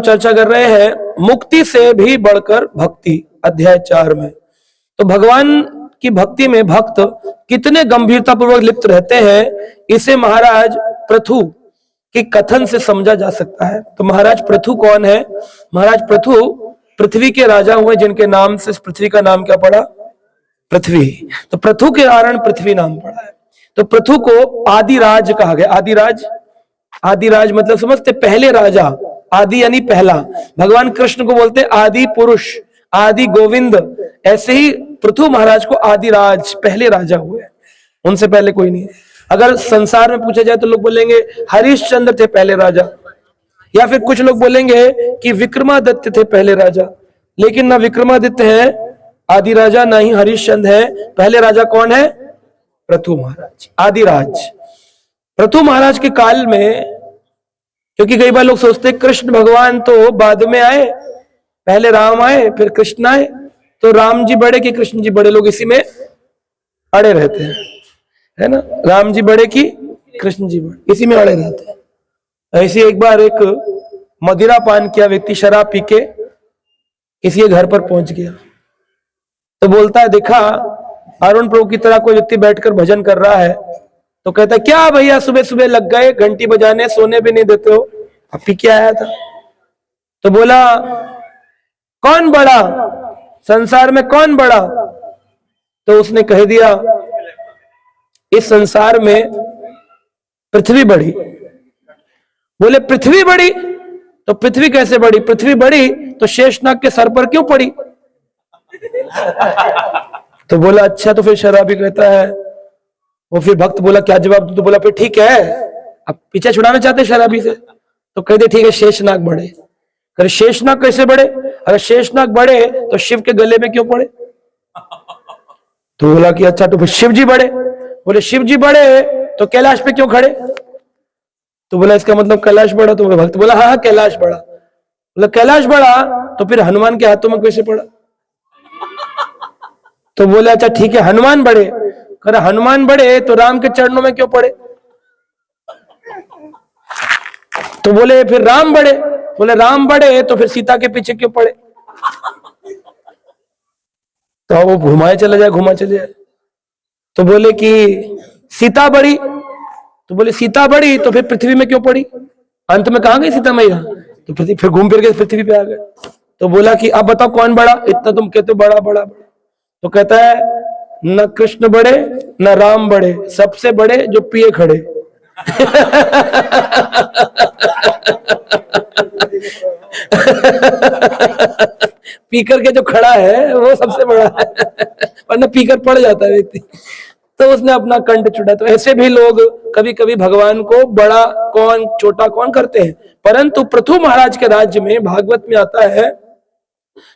चर्चा कर रहे हैं मुक्ति से भी बढ़कर भक्ति, अध्याय 4 में। तो भगवान की भक्ति में भक्त कितने गंभीरता पूर्वक लिप्त रहते हैं, इसे महाराज पृथु के कथन से समझा जा सकता है। तो महाराज पृथु कौन है? महाराज पृथु पृथ्वी के राजा हुए, जिनके नाम से पृथ्वी का नाम क्या पड़ा? पृथ्वी। तो पृथु के कारण पृथ्वी नाम पड़ा है। तो पृथु को आदिराज कहा गया। आदिराज, आदिराज मतलब समझते, पहले राजा। आदि यानी पहला। भगवान कृष्ण को बोलते हैं आदि पुरुष, आदि गोविंद। ऐसे ही पृथु महाराज को आदिराज, पहले राजा हुए, उनसे पहले कोई नहीं। अगर संसार में पूछा जाए तो लोग बोलेंगे हरिश्चंद्र थे पहले राजा, या फिर कुछ लोग बोलेंगे कि विक्रमादित्य थे पहले राजा। लेकिन ना विक्रमादित्य है आदि राजा, ना ही हरिश्चंद्र है। पहले राजा कौन है? पृथु महाराज, आदिराज। पृथु महाराज के काल में, क्योंकि कई बार लोग सोचते कृष्ण भगवान तो बाद में आए, पहले राम आए फिर कृष्ण आए, तो राम जी बड़े कि कृष्ण जी बड़े, लोग इसी में अड़े रहते हैं, है ना। राम जी बड़े कि कृष्ण जी बड़े, इसी में अड़े रहते हैं। ऐसे एक बार एक मदिरा पान किया व्यक्ति शराब पी के किसी के घर पर पहुंच गया, तो बोलता है देखा अरुण प्रभु की तरह कोई व्यक्ति बैठकर भजन कर रहा है। तो कहता है क्या भैया सुबह सुबह लग गए घंटी बजाने, सोने भी नहीं देते हो, अब पी के आया था। तो बोला कौन बड़ा संसार में, कौन बड़ा? तो उसने कह दिया इस संसार में पृथ्वी बड़ी। बोले पृथ्वी बड़ी? तो पृथ्वी कैसे बड़ी? पृथ्वी बड़ी तो शेषनाग के सर पर क्यों पड़ी? तो बोला अच्छा, तो फिर शराबी कहता है, वो फिर भक्त बोला क्या जवाब? तो बोला फिर ठीक है, अब पीछे छुड़ाना चाहते शराबी से, तो कहते ठीक है शेषनाग बढ़े। अरे शेषनाग कैसे बढ़े? अगर शेषनाग बढ़े तो शिव के गले में क्यों पड़े? तो बोला कि अच्छा, तो फिर शिव जी बढ़े। बोले शिव जी बढ़े तो कैलाश पे क्यों खड़े? तो बोला इसका मतलब कैलाश बढ़ा। तो भक्त बोला हाँ कैलाश बढ़ा। बोला कैलाश बढ़ा तो फिर हनुमान के हाथों में कैसे पड़ा? तो बोले अच्छा ठीक है हनुमान बढ़े। अरे हनुमान बढ़े तो राम के चरणों में क्यों पड़े? तो बोले फिर राम बढ़े। बोले राम बढ़े तो फिर सीता के पीछे क्यों पड़े? तो वो घुमाए चले जाए, घुमा चले जाए। तो बोले कि सीता बढ़ी। तो बोले सीता बढ़ी तो फिर पृथ्वी में क्यों पड़ी? अंत में कहां गई सीता मैया? तो फिर घूम फिर के पृथ्वी पे आ गए। तो बोला कि अब बताओ कौन बड़ा? इतना तुम कहते हो बड़ा बड़ा बड़ा। तो कहता है न कृष्ण बड़े न राम बड़े, सबसे बड़े जो पिए खड़े। पीकर के जो खड़ा है वो सबसे बड़ा है, वरना पीकर पड़ जाता है व्यक्ति। तो उसने अपना कंठ छुड़ा। तो ऐसे भी लोग कभी कभी भगवान को बड़ा कौन छोटा कौन करते हैं। परंतु पृथु महाराज के राज्य में भागवत में आता है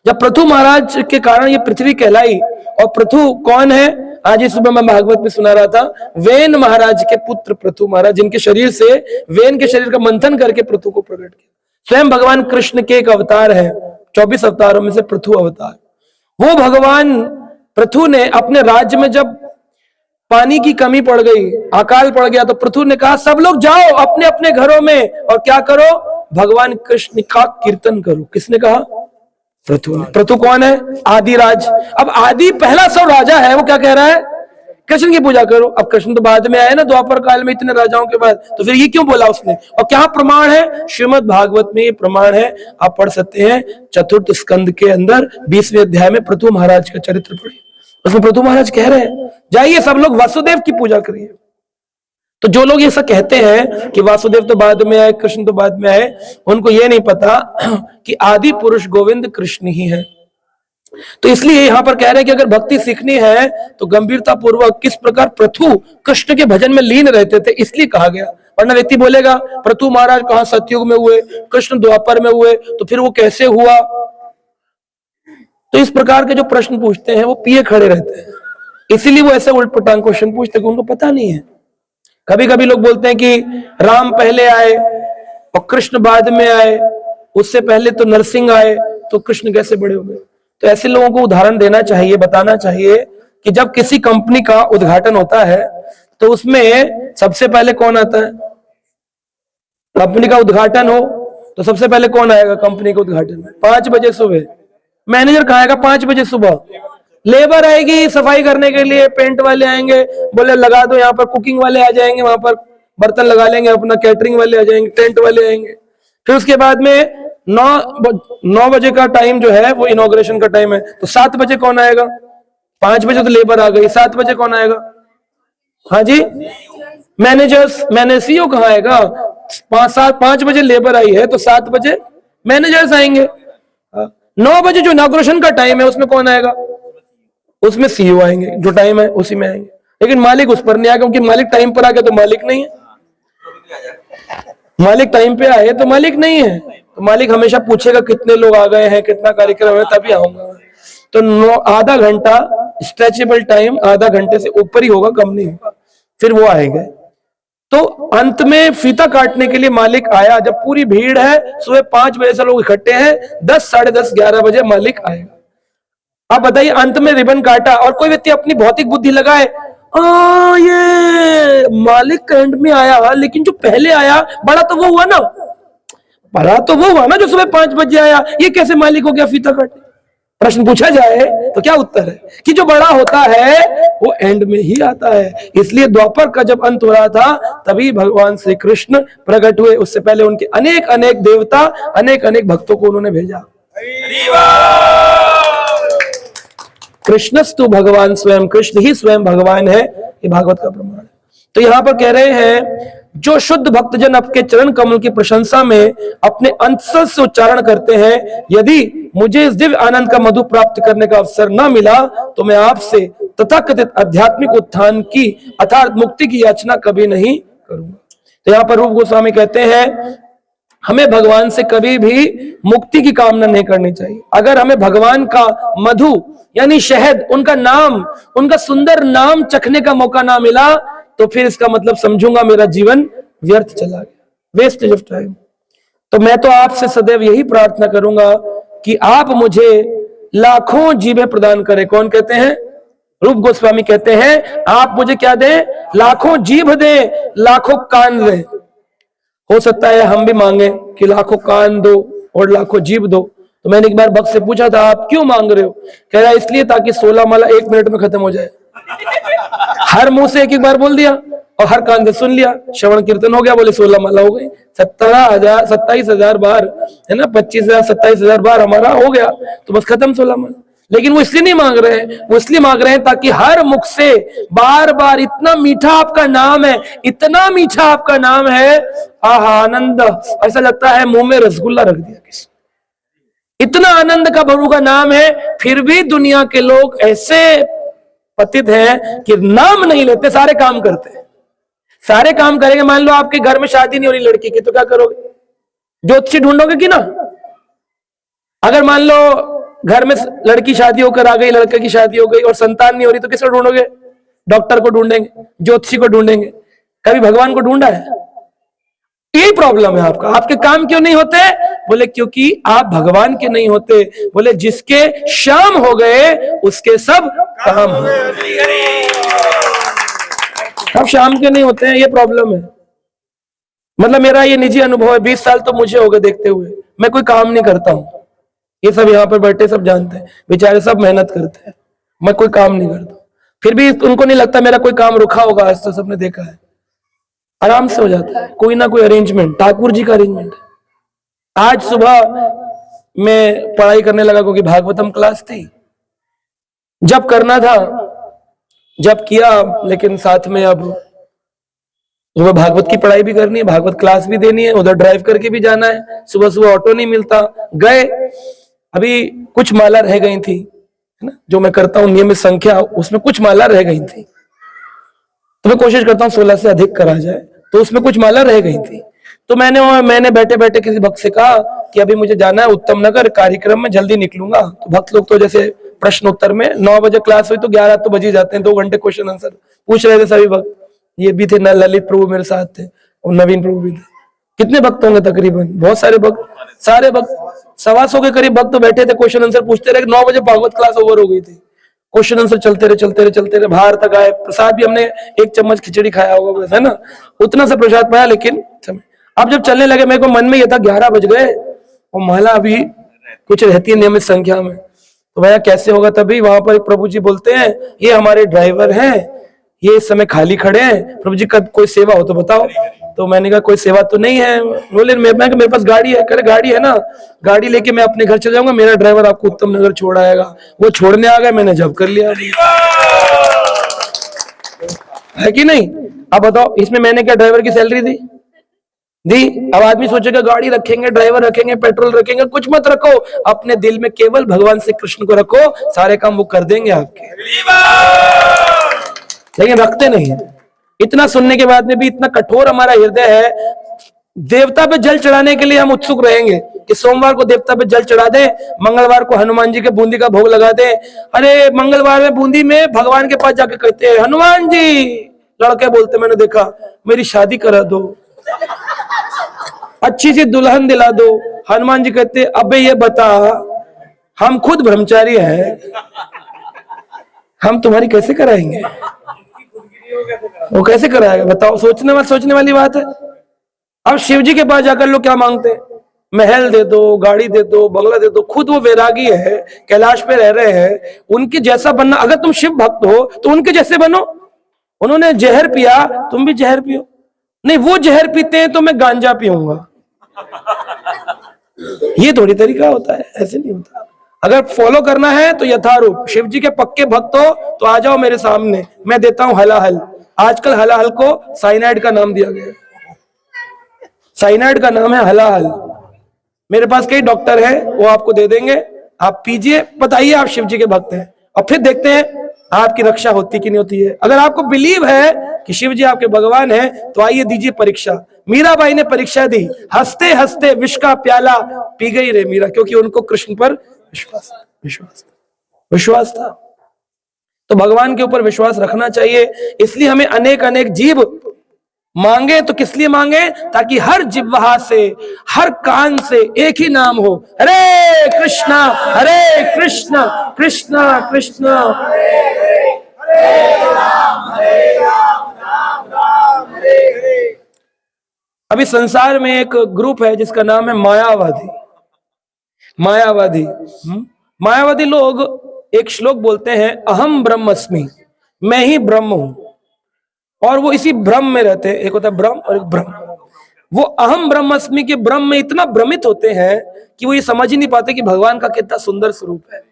जब पृथु महाराज के कारण ये पृथ्वी कहलाई। और पृथु कौन है? आज इस सुबह मैं भागवत में सुना रहा था, वेन महाराज के पुत्र पृथु महाराज, जिनके शरीर से वेन के शरीर का मंथन करके पृथु को प्रकट किया। स्वयं भगवान कृष्ण के एक अवतार है, 24 अवतारों में से पृथु अवतार। वो भगवान पृथु ने अपने राज्य में जब पानी की कमी पड़ गई, अकाल पड़ गया, तो पृथु ने कहा सब लोग जाओ अपने अपने घरों में और क्या करो? भगवान कृष्ण का कीर्तन करो। किसने कहा? पृथु। पृथु कौन है? आदिराज। अब आदि पहला सब राजा है, वो क्या कह रहा है? कृष्ण की पूजा करो। अब कृष्ण तो बाद में आए ना, द्वापर काल में इतने राजाओं के बाद, तो फिर ये क्यों बोला उसने? और क्या प्रमाण है? श्रीमद् भागवत में ये प्रमाण है, आप पढ़ सकते हैं चतुर्थ स्कंद के अंदर 20वें अध्याय में पृथु महाराज का चरित्र पढ़िए। उसमें पृथु महाराज कह रहे हैं जाइए सब लोग वासुदेव की पूजा करिए। तो जो लोग ऐसा कहते हैं कि वासुदेव तो बाद में आए, कृष्ण तो बाद में आए, उनको ये नहीं पता कि आदि पुरुष गोविंद कृष्ण ही है। तो इसलिए यहां पर कह रहे हैं कि अगर भक्ति सीखनी है तो गंभीरता पूर्वक किस प्रकार पृथु कृष्ण के भजन में लीन रहते थे, इसलिए कहा गया। वरना व्यक्ति बोलेगा पृथु महाराज कहां सतयुग में हुए, कृष्ण द्वापर में हुए, तो फिर वो कैसे हुआ? तो इस प्रकार के जो प्रश्न पूछते हैं वो पिए खड़े रहते हैं। इसीलिए वो ऐसे उल्ट पटांग क्वेश्चन पूछते हैं, उनको पता नहीं है। कभी कभी लोग बोलते हैं कि राम पहले आए और कृष्ण बाद में आए, उससे पहले तो नरसिंह आए, तो कृष्ण कैसे बड़े हो गए? तो ऐसे लोगों को उदाहरण देना चाहिए, बताना चाहिए कि जब किसी कंपनी का उद्घाटन होता है तो उसमें सबसे पहले कौन आता है? कंपनी का उद्घाटन हो तो सबसे पहले कौन आएगा कंपनी के उद्घाटन में? 5 बजे सुबह। मैनेजर कहाँ आएगा? 5 बजे सुबह। लेबर आएगी सफाई करने के लिए, पेंट वाले आएंगे, बोले लगा दो यहाँ पर, कुकिंग वाले आ जाएंगे, वहां पर बर्तन लगा लेंगे अपना, कैटरिंग वाले आ जाएंगे, टेंट वाले आएंगे। फिर उसके बाद में 9 बजे का टाइम जो है वो इनॉग्रेशन का टाइम है, तो 7 बजे कौन आएगा? 5 बजे तो लेबर आ गई, 7 बजे कौन आएगा? हाँ जी, मैनेजर्स सीईओ कहाँ आएगा? 5 बजे लेबर आई है तो 7 बजे मैनेजर्स आएंगे। 9 बजे जो इनॉग्रेशन का टाइम है उसमें कौन आएगा? उसमें सीईओ आएंगे, जो टाइम है उसी में आएंगे। लेकिन मालिक उस पर नहीं आएगा, क्योंकि मालिक टाइम पर आ गया तो मालिक नहीं है। मालिक टाइम पे आए तो मालिक नहीं है, तो मालिक हमेशा पूछेगा कितने लोग आ गए हैं, कितना कार्यक्रम है, तभी आऊंगा। तो आधा घंटा स्ट्रेचेबल टाइम, आधा घंटे से ऊपर ही होगा, कम नहीं होगा, फिर वो आएंगे। तो अंत में फीता काटने के लिए मालिक आया, जब पूरी भीड़ है, सुबह 5 बजे से लोग इकट्ठे हैं, 10, साढ़े 10, 11 बजे मालिक आएगा। आप बताइए, अंत में रिबन काटा और कोई व्यक्ति अपनी भौतिक बुद्धि लगाए, ये मालिक एंड में आया, लेकिन जो पहले आया बड़ा तो वो हुआ ना, बड़ा तो वो हुआ ना जो सुबह 5 बजे आया, ये कैसे मालिक हो गया फीता काटे? प्रश्न पूछा जाए तो क्या उत्तर है? कि जो बड़ा होता है वो एंड में ही आता है। इसलिए द्वापर का जब अंत हो रहा था तभी भगवान श्री कृष्ण प्रकट हुए, उससे पहले उनके अनेक अनेक देवता, अनेक अनेक भक्तों को उन्होंने भेजा। कृष्णस्तु भगवान स्वयं, कृष्ण ही स्वयं भगवान है, ये भागवत का प्रमाण है। तो यहां पर कह रहे हैं, जो शुद्ध भक्तजन आपके चरण कमल की प्रशंसा में अपने अंतस से उच्चारण करते हैं, यदि मुझे इस दिव्य आनंद का मधु प्राप्त करने का अवसर न मिला तो मैं आपसे तथाकथित आध्यात्मिक उत्थान की अर्थात मुक्ति की याचना कभी नहीं करूंगा। तो यहाँ पर रूप गोस्वामी कहते हैं, हमें भगवान से कभी भी मुक्ति की कामना नहीं करनी चाहिए। अगर हमें भगवान का मधु यानी शहद, उनका नाम, उनका सुंदर नाम चखने का मौका ना मिला तो फिर इसका मतलब समझूंगा मेरा जीवन व्यर्थ चला गया, वेस्टेज ऑफ टाइम। तो मैं तो आपसे सदैव यही प्रार्थना करूंगा कि आप मुझे लाखों जीभें प्रदान करें। कौन कहते हैं? रूप गोस्वामी कहते हैं, आप मुझे क्या दें? लाखों जीभ दें, लाखों कान दें। हो सकता है हम भी मांगे कि लाखों कान दो और लाखों जीभ दो। तो मैंने एक बार भक्त से पूछा था, आप क्यों मांग रहे हो? कह रहा इसलिए ताकि 16 माला 1 मिनट में खत्म हो जाए। हर मुंह से एक बार बोल दिया और हर कान से सुन लिया, श्रवण कीर्तन हो गया, बोले 16 माला हो गई। 27,000 बार है ना, 25,000 27,000 बार हमारा हो गया, तो बस खत्म 16 माला। लेकिन वो इसलिए नहीं मांग रहे हैं, वो इसलिए मांग रहे हैं ताकि हर मुख से बार बार, इतना मीठा आपका नाम है, इतना मीठा आपका नाम है, आहा आनंद, ऐसा लगता है मुंह में रसगुल्ला रख दिया किसी। इतना आनंद का प्रभु का नाम है, फिर भी दुनिया के लोग ऐसे पतित हैं कि नाम नहीं लेते, सारे काम करते हैं, सारे काम करेंगे। मान लो आपके घर में शादी नहीं हो रही लड़की की, तो क्या करोगे? ज्योतिषी ढूंढोगे कि ना? अगर मान लो घर में लड़की शादी होकर आ गई, लड़के की शादी हो गई और संतान नहीं हो रही, तो किसको ढूंढोगे? डॉक्टर को ढूंढेंगे, ज्योतिषी को ढूंढेंगे, कभी भगवान को ढूंढा है? यही प्रॉब्लम है आपका। आपके काम क्यों नहीं होते? बोले क्योंकि आप भगवान के नहीं होते। बोले जिसके शाम हो गए उसके सब काम हो गए। आप शाम के नहीं होते हैं, ये प्रॉब्लम है। मतलब मेरा ये निजी अनुभव है, 20 साल तो मुझे हो गए देखते हुए, मैं कोई काम नहीं करता हूं। ये सब यहाँ पर बैठे सब जानते हैं, बेचारे सब मेहनत करते हैं, मैं कोई काम नहीं करता। फिर भी उनको नहीं लगता मेरा कोई काम रुका होगा, आज तो सबने देखा है, आराम से हो जाता है, कोई ना कोई अरेंजमेंट, ठाकुर जी का अरेंजमेंट है। आज सुबह मैं पढ़ाई करने लगा क्योंकि भागवतम क्लास थी, जब करना था जब किया, लेकिन साथ में अब सुबह भागवत की पढ़ाई भी करनी है, भागवत क्लास भी देनी है, उधर ड्राइव करके भी जाना है, सुबह सुबह ऑटो नहीं मिलता, गए। अभी कुछ माला रह गई थी, है ना, जो मैं करता हूं नियमित संख्या, उसमें कुछ माला रह गई थी, तो मैं कोशिश करता हूँ 16 से अधिक करा जाए, तो उसमें कुछ माला रह गई थी। तो मैंने बैठे बैठे किसी भक्त से कहा कि अभी मुझे जाना है उत्तम नगर, कार्यक्रम में जल्दी निकलूंगा। तो भक्त लोग तो जैसे प्रश्न उत्तर में 9 बजे क्लास हुई तो 11 तो बज ही जाते हैं, 2 घंटे क्वेश्चन आंसर पूछ रहे थे सभी भक्त। ये भी थे न, ललित प्रभु मेरे साथ थे और नवीन प्रभु भी थे। कितने भक्त होंगे तकरीबन? बहुत सारे भक्त, सारे भक्त 125 के करीब भक्त तो बैठे थे, क्वेश्चन आंसर पूछते रहे। 9 बजे भागवत क्लास ओवर हो गई थी, क्वेश्चन आंसर चलते रहे, बाहर तक आए। प्रसाद भी हमने 1 चम्मच खिचड़ी खाया होगा बस, है ना, उतना सा प्रसाद पाया। लेकिन अब जब चलने लगे, मेरे को मन में ये था 11 बज गए और महिला अभी कुछ रहती है नियमित संख्या में, तो भैया कैसे होगा। तभी वहां पर प्रभु जी बोलते हैं, ये हमारे ड्राइवर हैं, ये इस समय खाली खड़े हैं, प्रभु जी कब कोई सेवा हो तो बताओ। तो मैंने कहा कोई सेवा तो नहीं है। बोले मेरे पास गाड़ी है। कह गाड़ी है ना, गाड़ी लेके मैं अपने घर चले जाऊंगा, मेरा ड्राइवर आपको उत्तम नगर छोड़ आएगा। वो छोड़ने आ गए, मैंने जब कर लिया, है कि नहीं। अब बताओ इसमें मैंने क्या ड्राइवर की सैलरी दी। अब आदमी सोचेगा गाड़ी रखेंगे, ड्राइवर रखेंगे, पेट्रोल रखेंगे, कुछ मत रखो, अपने दिल में केवल भगवान से कृष्ण को रखो, सारे काम वो कर देंगे आपके। लेकिन रखते नहीं है। इतना सुनने के बाद में भी इतना कठोर हमारा हृदय है। देवता पे जल चढ़ाने के लिए हम उत्सुक रहेंगे कि सोमवार को देवता पे जल चढ़ा दे, मंगलवार को हनुमान जी के बूंदी का भोग लगा दे। अरे मंगलवार में बूंदी में भगवान के पास जाके कहते हैं, हनुमान जी, लड़के बोलते मैंने देखा, मेरी शादी करा दो, अच्छी सी दुल्हन दिला दो। हनुमान जी कहते अबे ये बता, हम खुद ब्रह्मचारी हैं, हम तुम्हारी कैसे कराएंगे। वो कैसे कराएगा बताओ। सोचने वाली बात है। अब शिव जी के पास जाकर लोग क्या मांगते हैं, महल दे दो, गाड़ी दे दो, बंगला दे दो। खुद वो वैरागी है, कैलाश पे रह रहे हैं, उनके जैसा बनना। अगर तुम शिव भक्त हो तो उनके जैसे बनो। उन्होंने जहर पिया, तुम भी जहर पियो। नहीं, वो जहर पीते हैं तो मैं गांजा पीऊंगा, ये थोड़ी तरीका होता है, ऐसे नहीं होता। अगर फॉलो करना है तो यथारूप शिव जी के पक्के भक्त हो तो आ जाओ मेरे सामने, मैं देता हूं हलाहल। आजकल हलाहल को साइनाइड का नाम दिया गया, साइनाइड का नाम है हलाहल। मेरे पास कई डॉक्टर हैं, वो आपको दे देंगे, आप पीजिए, बताइए आप शिव जी के भक्त हैं, और फिर देखते हैं आपकी रक्षा होती कि नहीं होती है। अगर आपको बिलीव है कि शिव जी आपके भगवान है तो आइए दीजिए परीक्षा। मीराबाई ने परीक्षा दी, हंसते हंसते विष का प्याला पी गई रे मीरा, क्योंकि उनको कृष्ण पर विश्वास था। तो भगवान के ऊपर विश्वास रखना चाहिए। इसलिए हमें अनेक अनेक जीव मांगे तो किस लिए मांगे, ताकि हर जिह्वा से, हर कान से एक ही नाम हो, हरे कृष्णा कृष्णा कृष्णा अभी संसार में एक ग्रुप है जिसका नाम है मायावादी लोग एक श्लोक बोलते हैं, अहम ब्रह्मस्मि, मैं ही ब्रह्म हूं, और वो इसी ब्रह्म में रहते हैं। एक होता है ब्रह्म और एक ब्रह्म। वो अहम ब्रह्मस्मि के ब्रह्म में इतना भ्रमित होते हैं कि वो ये समझ ही नहीं पाते कि भगवान का कितना सुंदर स्वरूप है।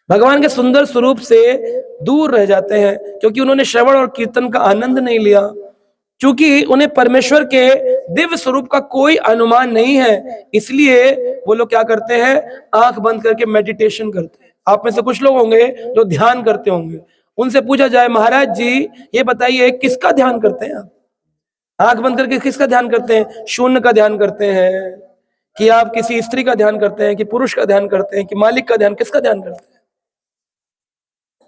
भगवान के सुंदर स्वरूप से दूर रह जाते हैं, क्योंकि उन्होंने श्रवण और कीर्तन का आनंद नहीं लिया, क्योंकि उन्हें परमेश्वर के दिव्य स्वरूप का कोई अनुमान नहीं है। इसलिए वो लोग क्या करते हैं, आंख बंद करके मेडिटेशन करते हैं। आप में से कुछ लोग होंगे जो ध्यान करते होंगे, उनसे पूछा जाए, महाराज जी ये बताइए किसका ध्यान करते हैं आप? आंख बंद करके किसका ध्यान करते हैं? शून्य का ध्यान करते हैं, कि आप किसी स्त्री का ध्यान करते हैं, कि पुरुष का ध्यान करते हैं, कि मालिक का ध्यान, किसका ध्यान करते हैं?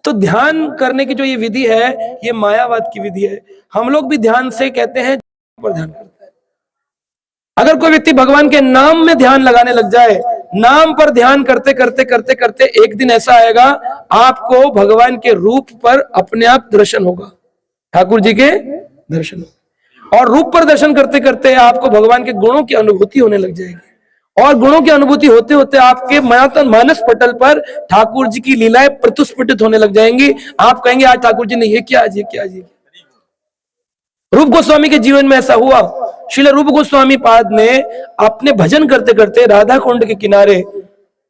तो ध्यान करने की जो ये विधि है, ये मायावाद की विधि है। हम लोग भी ध्यान से कहते हैं पर ध्यान करते हैं। अगर कोई व्यक्ति भगवान के नाम में ध्यान लगाने लग जाए, नाम पर ध्यान करते करते करते करते एक दिन ऐसा आएगा, आपको भगवान के रूप पर अपने आप दर्शन होगा, ठाकुर जी के दर्शन। और रूप पर दर्शन करते करते आपको भगवान के गुणों की अनुभूति होने लग जाएगी, और गुणों की अनुभूति होते होते आपके मानस पटल पर ठाकुर जी की लीलाएं प्रतुस्फुटित होने लग जाएंगी। आप कहेंगे आज ठाकुर जी ने ये किया, आज ये किया, आज ये किया। रूप गोस्वामी के जीवन में ऐसा हुआ। श्रील रूप गोस्वामी पाद ने अपने भजन करते करते राधा कुंड के किनारे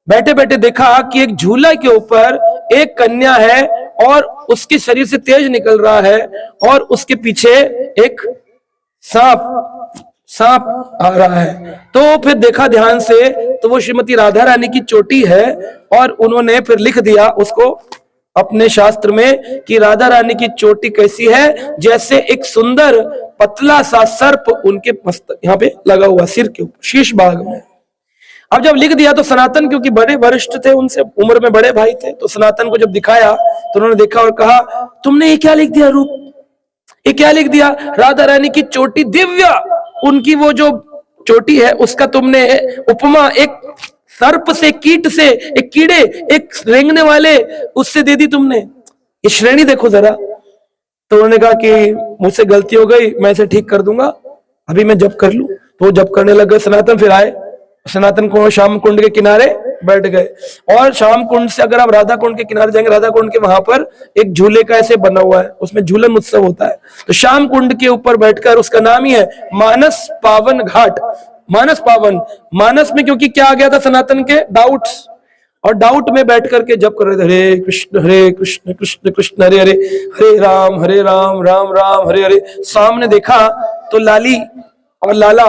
बैठे बैठे देखा कि एक झूला के ऊपर एक कन्या है और उसके शरीर से तेज निकल रहा है, और उसके पीछे एक सांप आ रहा है। तो फिर देखा ध्यान से, तो वो श्रीमती राधा रानी की चोटी है, और उन्होंने फिर लिख दिया उसको अपने शास्त्र में कि राधा रानी की चोटी कैसी है, जैसे एक सुंदर पतला सा सर्प उनके यहाँ पे लगा हुआ, सिर के ऊपर, शीश भाग में। अब जब लिख दिया तो सनातन, क्योंकि बड़े वरिष्ठ थे, उनसे उम्र में बड़े भाई थे, तो सनातन को जब दिखाया तो उन्होंने देखा और कहा, तुमने ये क्या लिख दिया रूप, ये क्या लिख दिया? राधा रानी की चोटी दिव्य, उनकी वो जो चोटी है उसका तुमने उपमा एक सर्प से, कीट से, एक कीड़े, एक रेंगने वाले, उससे दे दी तुमने। ये श्रेणी देखो जरा। तो उन्होंने कहा कि मुझसे गलती हो गई, मैं इसे ठीक कर दूंगा, अभी मैं जब कर लूं। तो तो जप करने लग गए सनातन। फिर आए सनातन को श्याम कुंड के किनारे बैठ गए, और श्याम कुंड से अगर आप राधा कुंड के किनारे जाएंगे, राधा कुंड के वहां पर एक झूले का ऐसे बना हुआ है, उसमें झूलन उत्सव होता है। तो श्याम कुंड के ऊपर बैठकर, उसका नाम ही है मानस पावन घाट। मानस पावन, मानस में क्योंकि क्या आ गया था सनातन के डाउट्स, और डाउट में बैठ करके जप कर रहे थे, हरे कृष्ण कृष्ण कृष्ण हरे हरे, हरे राम राम राम हरे हरे। सामने देखा तो लाली और लाला,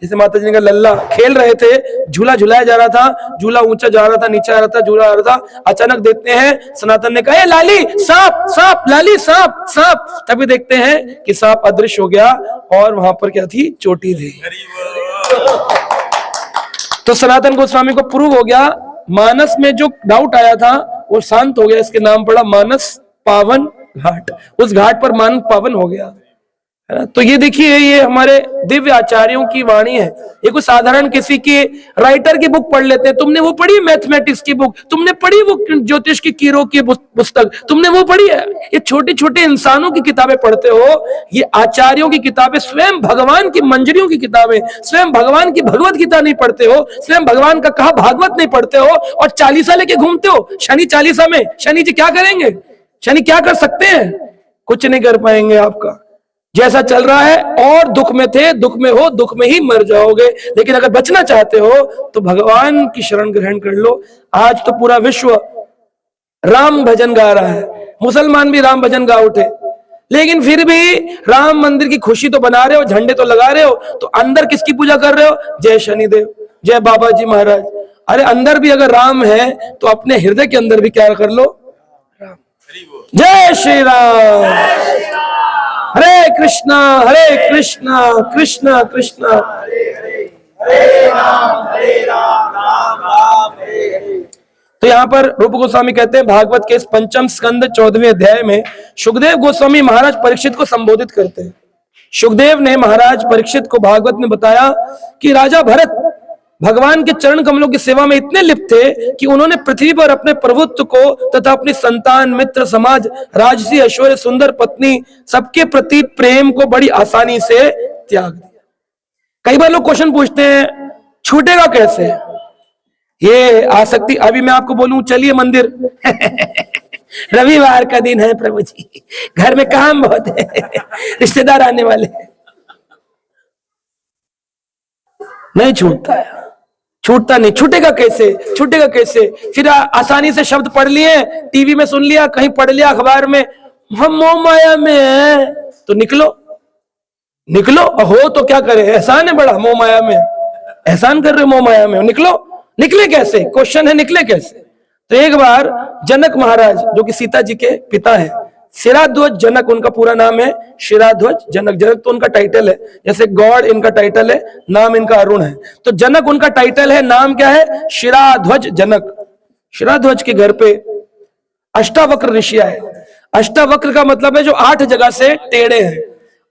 जैसे माता जी का लल्ला, खेल रहे थे, झूला झुलाया जा रहा था, झूला ऊंचा जा रहा था, नीचे आ रहा था, झूला आ रहा था। अचानक देखते हैं सनातन ने कहा, लाली सांप सांप, लाली सांप सांप। तभी देखते हैं कि सांप अदृश्य हो गया, और वहां पर क्या थी, चोटी थी। तो सनातन गोस्वामी को प्रूव हो गया, मानस में जो डाउट आया था वो शांत हो गया, इसके नाम पड़ा मानस पावन घाट। उस घाट पर मानस पावन हो गया, है ना। तो ये देखिए, ये हमारे दिव्य आचार्यों की वाणी है। ये कोई साधारण किसी की राइटर की बुक पढ़ लेते हैं। तुमने वो पढ़ी मैथमेटिक्स की बुक, तुमने पढ़ी वो ज्योतिष की कीरो की पुस्तक, तुमने वो पढ़ी है। ये छोटे छोटे इंसानों की किताबें पढ़ते हो, ये आचार्यों की किताबें, स्वयं भगवान की मंजरियों की किताबें, स्वयं भगवान की भगवत गीता नहीं पढ़ते हो, स्वयं भगवान का कहा भागवत नहीं पढ़ते हो, और चालीसा लेके घूमते हो। शनि चालीसा में शनि जी क्या करेंगे? शनि क्या कर सकते हैं? कुछ नहीं कर पाएंगे आपका। जैसा चल रहा है, और दुख में थे, दुख में हो, दुख में ही मर जाओगे। लेकिन अगर बचना चाहते हो तो भगवान की शरण ग्रहण कर लो। आज तो पूरा विश्व राम भजन गा रहा है, मुसलमान भी राम भजन गा उठे, लेकिन फिर भी राम मंदिर की खुशी तो बना रहे हो, झंडे तो लगा रहे हो, तो अंदर किसकी पूजा कर रहे हो? जय शनिदेव, जय बाबा जी महाराज। अरे अंदर भी अगर राम है तो अपने हृदय के अंदर भी क्या कर लो? राम। जय श्री राम, हरे कृष्णा कृष्णा कृष्णा हरे हरे, हरे राम राम राम हरे हरे। तो यहाँ पर रूप गोस्वामी कहते हैं, भागवत के इस पंचम स्कंद 14वें अध्याय में सुखदेव गोस्वामी महाराज परीक्षित को संबोधित करते हैं। सुखदेव ने महाराज परीक्षित को भागवत में बताया कि राजा भरत भगवान के चरण कमलों की सेवा में इतने लिप्त थे कि उन्होंने पृथ्वी पर अपने प्रभुत्व को तथा अपनी संतान, मित्र, समाज, राजसी, ऐश्वर्य, सुंदर पत्नी, सबके प्रति प्रेम को बड़ी आसानी से त्याग दिया। कई बार लोग क्वेश्चन पूछते हैं, छूटेगा कैसे ये आसक्ति? अभी मैं आपको बोलूं, चलिए मंदिर रविवार का दिन है प्रभु जी, घर में काम बहुत है, रिश्तेदार आने वाले, नहीं छूटता है, छूटता नहीं। छूटेगा कैसे? छूटेगा कैसे? फिर आसानी से शब्द पढ़ लिए, टीवी में सुन लिया, कहीं पढ़ लिया, अखबार में, हम मोह माया में है, तो निकलो निकलो। हो तो क्या करे, एहसान है बड़ा, मोह माया में एहसान कर रहे हो, मोह माया में निकलो। निकले कैसे? क्वेश्चन है, निकले कैसे? तो एक बार जनक महाराज, जो कि सीता जी के पिता है, शिराध्वज जनक उनका पूरा नाम है, शिराध्वज जनक। जनक तो उनका टाइटल है, जैसे गॉड इनका टाइटल है, नाम इनका अरुण है, तो जनक उनका टाइटल है, नाम क्या है? शिराध्वज जनक। शिराध्वज के घर पे अष्टावक्र ऋषि आए। अष्टावक्र का मतलब है जो 8 जगह से टेढ़े हैं।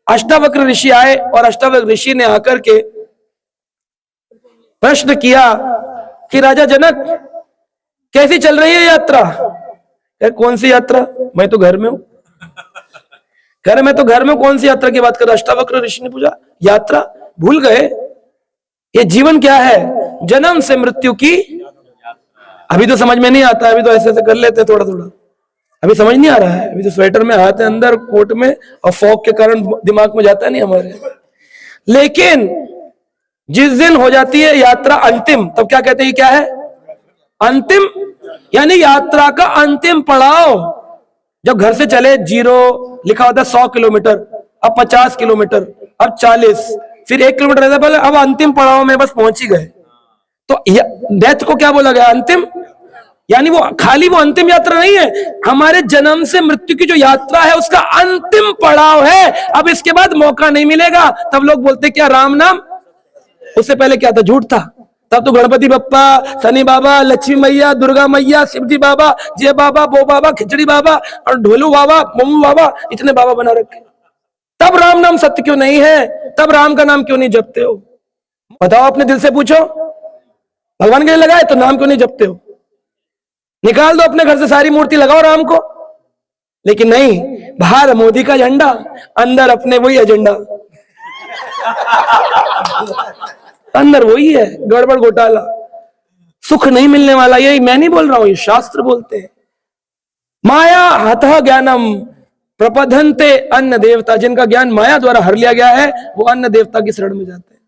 अष्टावक्र ऋषि आए, और अष्टावक्र ऋषि ने आकर के प्रश्न किया कि राजा जनक, कैसी चल रही है यात्रा? कौन सी यात्रा? मैं तो घर में हूं। घर में तो घर में, कौन सी यात्रा की बात कर? अष्टावक्र ऋषि ने पूछा, यात्रा भूल गए? ये जीवन क्या है? जन्म से मृत्यु की। अभी तो समझ में नहीं आता, अभी तो ऐसे ऐसे कर लेते हैं थोड़ा थोड़ा, अभी समझ नहीं आ रहा है। अभी तो स्वेटर में हाथ है अंदर, कोट में, और फॉग के कारण दिमाग में जाता नहीं हमारे। लेकिन जिस दिन हो जाती है यात्रा अंतिम, तब क्या कहते हैं? क्या है? अंतिम, यानी यात्रा का अंतिम पड़ाव। जब घर से चले, 0 लिखा होता है 100 किलोमीटर, अब 50 किलोमीटर, अब 40, फिर 1 किलोमीटर रहता है पहले, अब अंतिम पड़ाव में बस पहुंच ही गए। तो डेथ को क्या बोला गया? अंतिम। यानी वो खाली वो अंतिम यात्रा नहीं है, हमारे जन्म से मृत्यु की जो यात्रा है उसका अंतिम पड़ाव है। अब इसके बाद मौका नहीं मिलेगा। तब लोग बोलते क्या राम नाम, उससे पहले क्या था? झूठ था। तब तो गणपति बप्पा, शनि बाबा, लक्ष्मी मैया, दुर्गा मैया, शिवजी बाबा, जय बाबा, बो बाबा, खिचड़ी बाबा, और ढोलू बाबा, मम्मू बाबा, इतने बाबा बना रखे। तब राम नाम सत्य क्यों नहीं है? तब राम का नाम क्यों नहीं जपते हो? बताओ, अपने दिल से पूछो। भगवान के लिए लगाए तो नाम क्यों नहीं जपते हो? निकाल दो अपने घर से सारी मूर्ति, लगाओ राम को। लेकिन नहीं, बाहर मोदी का झंडा, अंदर अपने वही एजेंडा। अंदर वही है, गड़बड़ घोटाला, सुख नहीं मिलने वाला। ये मैं नहीं बोल रहा हूं, ये शास्त्र बोलते हैं। माया हतः ज्ञानम प्रपधन्ते अन्न देवता, जिनका ज्ञान माया द्वारा हर लिया गया है वो अन्न देवता की शरण में जाते हैं।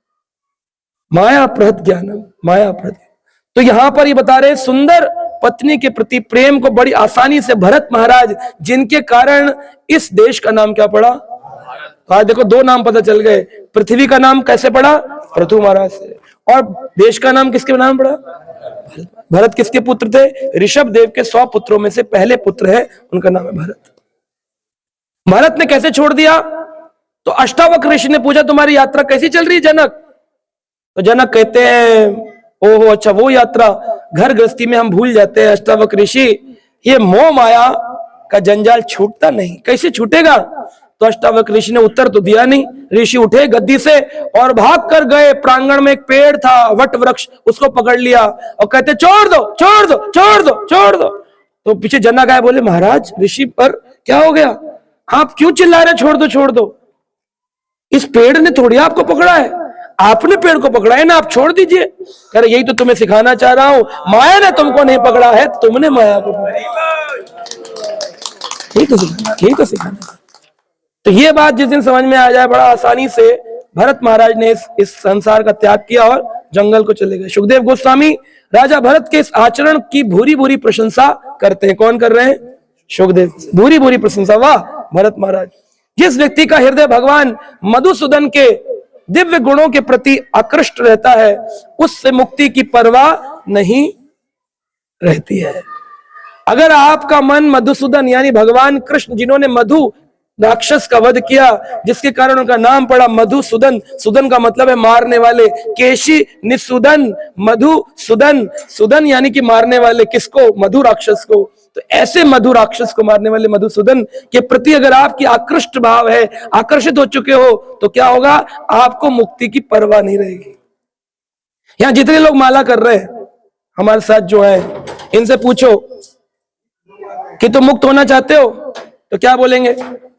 माया प्रहत ज्ञानम, माया प्रहत। तो यहां पर ये बता रहे सुंदर पत्नी के प्रति प्रेम को बड़ी आसानी से भरत महाराज, जिनके कारण इस देश का नाम क्या पड़ा? आज देखो दो नाम पता चल गए। पृथ्वी का नाम कैसे पड़ा? पृथु महाराज से। और देश का नाम किसके नाम पड़ा? भरत किसके पुत्र थे? ऋषभ देव के 100 पुत्रों में से पहले पुत्र है, उनका नाम है भरत। भरत ने कैसे छोड़ दिया? तो अष्टावक्र ऋषि ने पूछा तुम्हारी यात्रा कैसी चल रही है जनक? तो जनक कहते हैं ओहो अच्छा वो यात्रा, घर गृहस्थी में हम भूल जाते हैं अष्टावक्र ऋषि, ये मोह माया का जंजाल छूटता नहीं। कैसे छूटेगा? तो अष्टावक्र ऋषि ने उत्तर तो दिया नहीं। ऋषि उठे गद्दी से और भाग कर गए। प्रांगण में एक पेड़ था, वट वृक्ष, उसको पकड़ लिया और कहते छोड़ दो छोड़ दो छोड़ दो छोड़ दो। तो पीछे जनक आए, बोले महाराज ऋषि पर क्या हो गया? आप क्यों चिल्ला रहे छोड़ दो छोड़ दो? इस पेड़ ने थोड़ी आपको पकड़ा है, आपने पेड़ को पकड़ा है ना, आप छोड़ दीजिए। कह रहे यही तो तुम्हें सिखाना चाह रहा हूं, माया ने तुमको नहीं पकड़ा है, तुमने माया को पकड़ा। यही तो सिखाना। तो ये बात जिस दिन समझ में आ जाए, बड़ा आसानी से भरत महाराज ने इस संसार का त्याग किया और जंगल को चले गए। सुखदेव गोस्वामी राजा भरत के इस आचरण की भूरी भूरी प्रशंसा करते हैं। कौन कर रहे हैं? सुखदेव। भूरी भूरी प्रशंसा, वाह भरत महाराज। जिस व्यक्ति का हृदय भगवान मधुसूदन के दिव्य गुणों के प्रति आकृष्ट रहता है, उससे मुक्ति की परवाह नहीं रहती है। अगर आपका मन मधुसूदन यानी भगवान कृष्ण, जिन्होंने मधु राक्षस का वध किया, जिसके कारण उनका नाम पड़ा मधुसूदन, सुदन का मतलब है मारने वाले, केशी निसूदन मधुसूदन, सुदन यानी कि मारने वाले, किसको? मधु राक्षस को। तो ऐसे मधु राक्षस को मारने वाले मधुसूदन के प्रति अगर आपकी आकृष्ट भाव है, आकर्षित हो चुके हो, तो क्या होगा? आपको मुक्ति की परवाह नहीं रहेगी। यहां जितने लोग माला कर रहे हैं हमारे साथ जो है, इनसे पूछो कि तुम मुक्त होना चाहते हो, तो क्या बोलेंगे?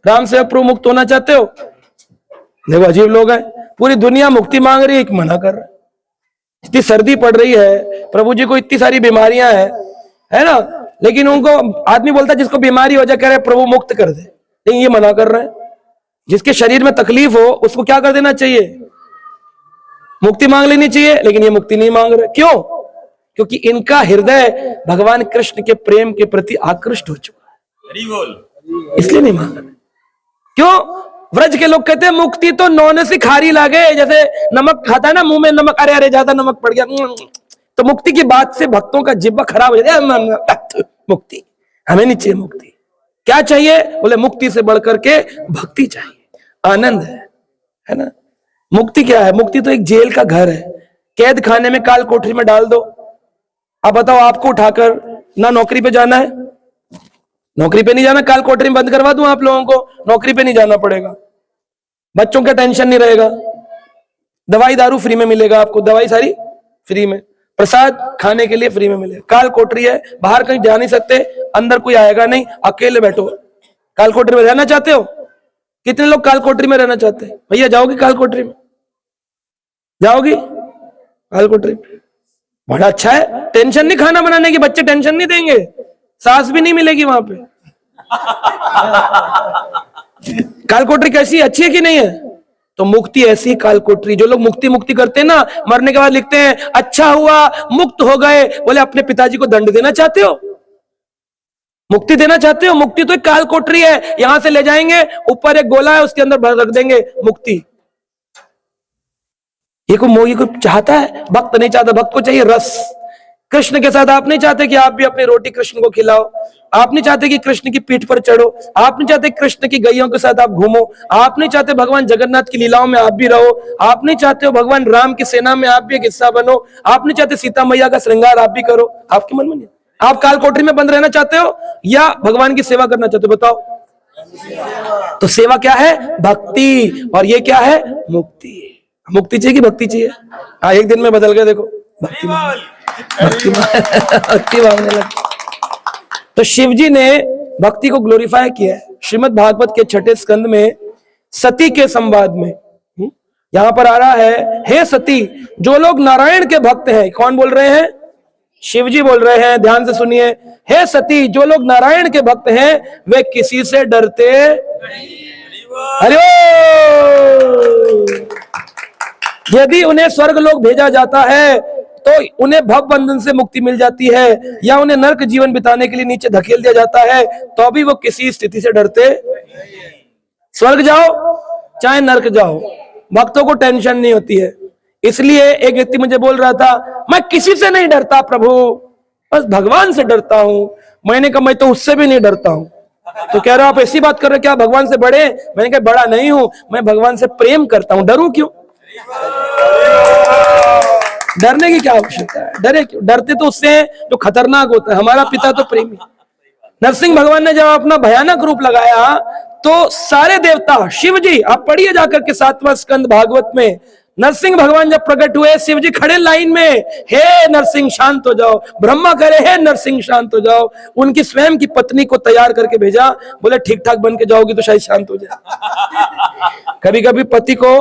राम सेवक प्रभु मुक्त होना चाहते हो? देखो अजीब लोग हैं, पूरी दुनिया मुक्ति मांग रही है, एक मना कर रहा है। इतनी सर्दी पड़ रही है, प्रभु जी को इतनी सारी बीमारियां हैं, है ना, लेकिन उनको आदमी बोलता है जिसको बीमारी हो जाए कह रहे प्रभु मुक्त कर दे, लेकिन ये मना कर रहे हैं। जिसके शरीर में तकलीफ हो उसको क्या कर देना चाहिए? मुक्ति मांग लेनी चाहिए, लेकिन ये मुक्ति नहीं मांग रहे। क्यों? क्योंकि इनका हृदय भगवान कृष्ण के प्रेम के प्रति आकृष्ट हो चुका है, इसलिए नहीं मांग रहे। क्यों? व्रज के लोग कहते हैं मुक्ति तो नौने से खारी लागे, जैसे नमक खाता है ना मुंह में, नमक अरे अरे ज्यादा नमक पड़ गया, तो मुक्ति की बात से भक्तों का जिब्बा खराब हो जाता है। मुक्ति हमें नहीं चाहिए। मुक्ति क्या चाहिए? बोले मुक्ति से बढ़कर के भक्ति चाहिए, आनंद है ना। मुक्ति क्या है? मुक्ति तो एक जेल का घर है, कैद खाने में काल कोठरी में डाल दो। अब बताओ आपको उठाकर ना नौकरी पे जाना है, नौकरी पे नहीं जाना, काल कोठरी में बंद करवा दूं आप लोगों को, नौकरी पे नहीं जाना पड़ेगा, बच्चों का टेंशन नहीं रहेगा, दवाई दारू फ्री में मिलेगा आपको, दवाई सारी फ्री में, प्रसाद खाने के लिए फ्री में मिलेगा। काल कोठरी है, बाहर कहीं जा नहीं सकते, अंदर कोई आएगा नहीं, अकेले बैठो। काल कोठरी में रहना चाहते हो? कितने लोग काल कोठरी में रहना चाहते हैं? भैया जाओगी काल कोठरी में? जाओगी काल कोठरी में? बड़ा अच्छा है, टेंशन नहीं खाना बनाने की, बच्चे टेंशन नहीं देंगे, सांस भी नहीं मिलेगी वहां पे। काल कोठरी कैसी, अच्छी है कि नहीं है? तो मुक्ति ऐसी काल कोठरी। जो लोग मुक्ति मुक्ति करते हैं ना, मरने के बाद लिखते हैं अच्छा हुआ मुक्त हो गए, बोले अपने पिताजी को दंड देना चाहते हो? मुक्ति देना चाहते हो? मुक्ति तो एक काल कोठरी है, यहां से ले जाएंगे, ऊपर एक गोला है उसके अंदर रख देंगे मुक्ति। ये को मोगी को चाहता है? भक्त नहीं चाहता, भक्त को चाहिए रस। कृष्ण के साथ आप नहीं चाहते कि आप भी अपनी रोटी कृष्ण को खिलाओ, आप नहीं चाहते कि कृष्ण की पीठ पर चढ़ो, आप नहीं चाहते कृष्ण की गैयों के साथ आप घूमो, आप नहीं चाहते भगवान जगन्नाथ की लीलाओं में आप भी रहो, आप नहीं चाहते हो भगवान राम की सेना में आप भी एक हिस्सा बनो, आप नहीं चाहते सीता मैया का श्रृंगार आप भी करो, आपके मन में नहीं। आप काल कोठरी में बंद रहना चाहते हो या भगवान की सेवा करना चाहते हो? बताओ। तो सेवा क्या है? भक्ति। और ये क्या है? मुक्ति। मुक्ति चाहिए कि भक्ति चाहिए? हाँ, एक दिन में बदल गए, देखो भक्ति भक्ति मांगने लगे। तो शिव जी ने भक्ति को ग्लोरीफाई किया है। श्रीमद् भागवत के 6ठे स्कंद में सती के संवाद में यहां पर आ रहा है, हे सती, जो लोग नारायण के भक्त हैं, कौन बोल रहे हैं? शिव जी बोल रहे हैं, ध्यान से सुनिए। हे सती, जो लोग नारायण के भक्त हैं वे किसी से डरते हरि ओम। यदि उन्हें स्वर्ग लोक भेजा जाता है तो उन्हें भव बंधन से मुक्ति मिल जाती है, या उन्हें नरक जीवन बिताने के लिए नीचे धकेल दिया जाता है तो भी वो किसी स्थिति से डरते। स्वर्ग जाओ चाहे नरक जाओ, भक्तों को टेंशन नहीं होती है। इसलिए एक व्यक्ति मुझे बोल रहा था, मैं किसी से नहीं डरता प्रभु, बस भगवान से डरता हूं। मैंने कहा मैं तो उससे भी नहीं डरता हूं। तो कह रहे हो आप ऐसी बात कर रहे हो क्या, भगवान से बड़े? मैंने कहा बड़ा नहीं हूं, मैं भगवान से प्रेम करता हूं, डरूं क्यों? डरने की क्या आवश्यकता है, डरे क्यों? डरते तो उससे जो खतरनाक होता है। हमारा पिता तो प्रेमी। नरसिंह भगवान ने जब अपना भयानक रूप लगाया तो सारे देवता, शिव जी, आप पढ़िए जाकर के 7वां स्कंद भागवत में, नरसिंह भगवान जब प्रकट हुए, शिव जी खड़े लाइन में, हे नरसिंह शांत हो जाओ। ब्रह्मा करे, हे नरसिंह शांत हो जाओ। उनकी स्वयं की पत्नी को तैयार करके भेजा, बोले ठीक ठाक बन के जाओगी तो शायद शांत हो जाए। कभी कभी पति को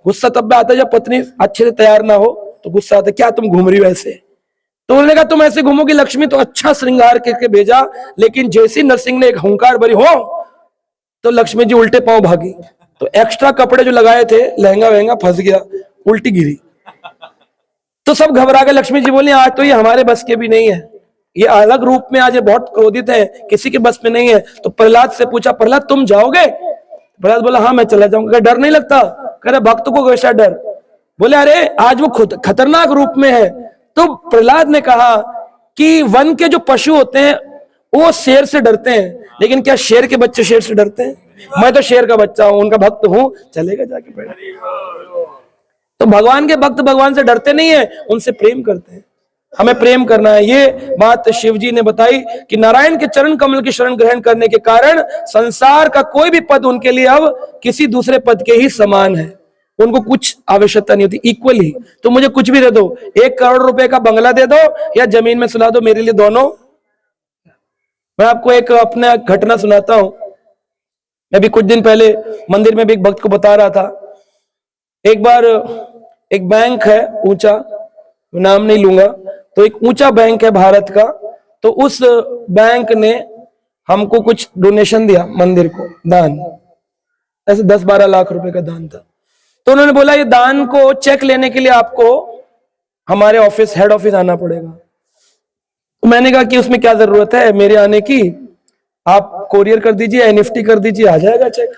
गुस्सा तब आता है जब पत्नी अच्छे से तैयार ना हो, तो गुस्सा आता है, क्या तुम घूम रही हो ऐसे? तो उन्होंने कहा तुम ऐसे घूमोगी लक्ष्मी, तो अच्छा श्रृंगार करके भेजा। लेकिन जैसे नरसिंह ने एक हुंकार भरी हो तो लक्ष्मी जी उल्टे पांव भागी। तो एक्स्ट्रा कपड़े जो लगाए थे, लहंगा वहंगा फंस गया, उल्टी गिरी। तो सब घबरा गए। लक्ष्मी जी बोली आज तो ये हमारे बस के भी नहीं है, ये अलग रूप में आज ये बहुत क्रोधित है, किसी के बस में नहीं है। तो प्रहलाद से पूछा, प्रहलाद तुम जाओगे? प्रहलाद बोला हाँ मैं चला जाऊंगा। डर नहीं लगता? कह रहे भक्त को कैसा डर? बोले अरे आज वो खुद खतरनाक रूप में है। तो प्रहलाद ने कहा कि वन के जो पशु होते हैं वो शेर से डरते हैं, लेकिन क्या शेर के बच्चे शेर से डरते हैं? मैं तो शेर का बच्चा हूं, उनका भक्त हूं, चलेगा जाके बैठ। तो भगवान के भक्त भगवान से डरते नहीं है, उनसे प्रेम करते हैं। हमें प्रेम करना है। ये बात शिव जी ने बताई कि नारायण के चरण कमल की शरण ग्रहण करने के कारण संसार का कोई भी पद उनके लिए अब किसी दूसरे पद के ही समान है। उनको कुछ आवश्यकता नहीं होती, इक्वल ही। तो मुझे कुछ भी दे दो, 1 करोड़ रुपए का बंगला दे दो या जमीन में सुला दो, मेरे लिए दोनों। मैं आपको एक अपना घटना सुनाता हूं। मैं भी कुछ दिन पहले मंदिर में भी एक भक्त को बता रहा था। एक बार एक बैंक है ऊंचा, नाम नहीं लूंगा, तो एक ऊंचा बैंक है भारत का। तो उस बैंक ने हमको कुछ डोनेशन दिया मंदिर को, दान, ऐसे 10-12 लाख रुपए का दान था। तो उन्होंने बोला ये दान को चेक लेने के लिए आपको हमारे ऑफिस, हेड ऑफिस आना पड़ेगा। तो मैंने कहा कि उसमें क्या जरूरत है मेरे आने की, आप कोरियर कर दीजिए, एनईएफटी कर दीजिए, आ जाएगा चेक।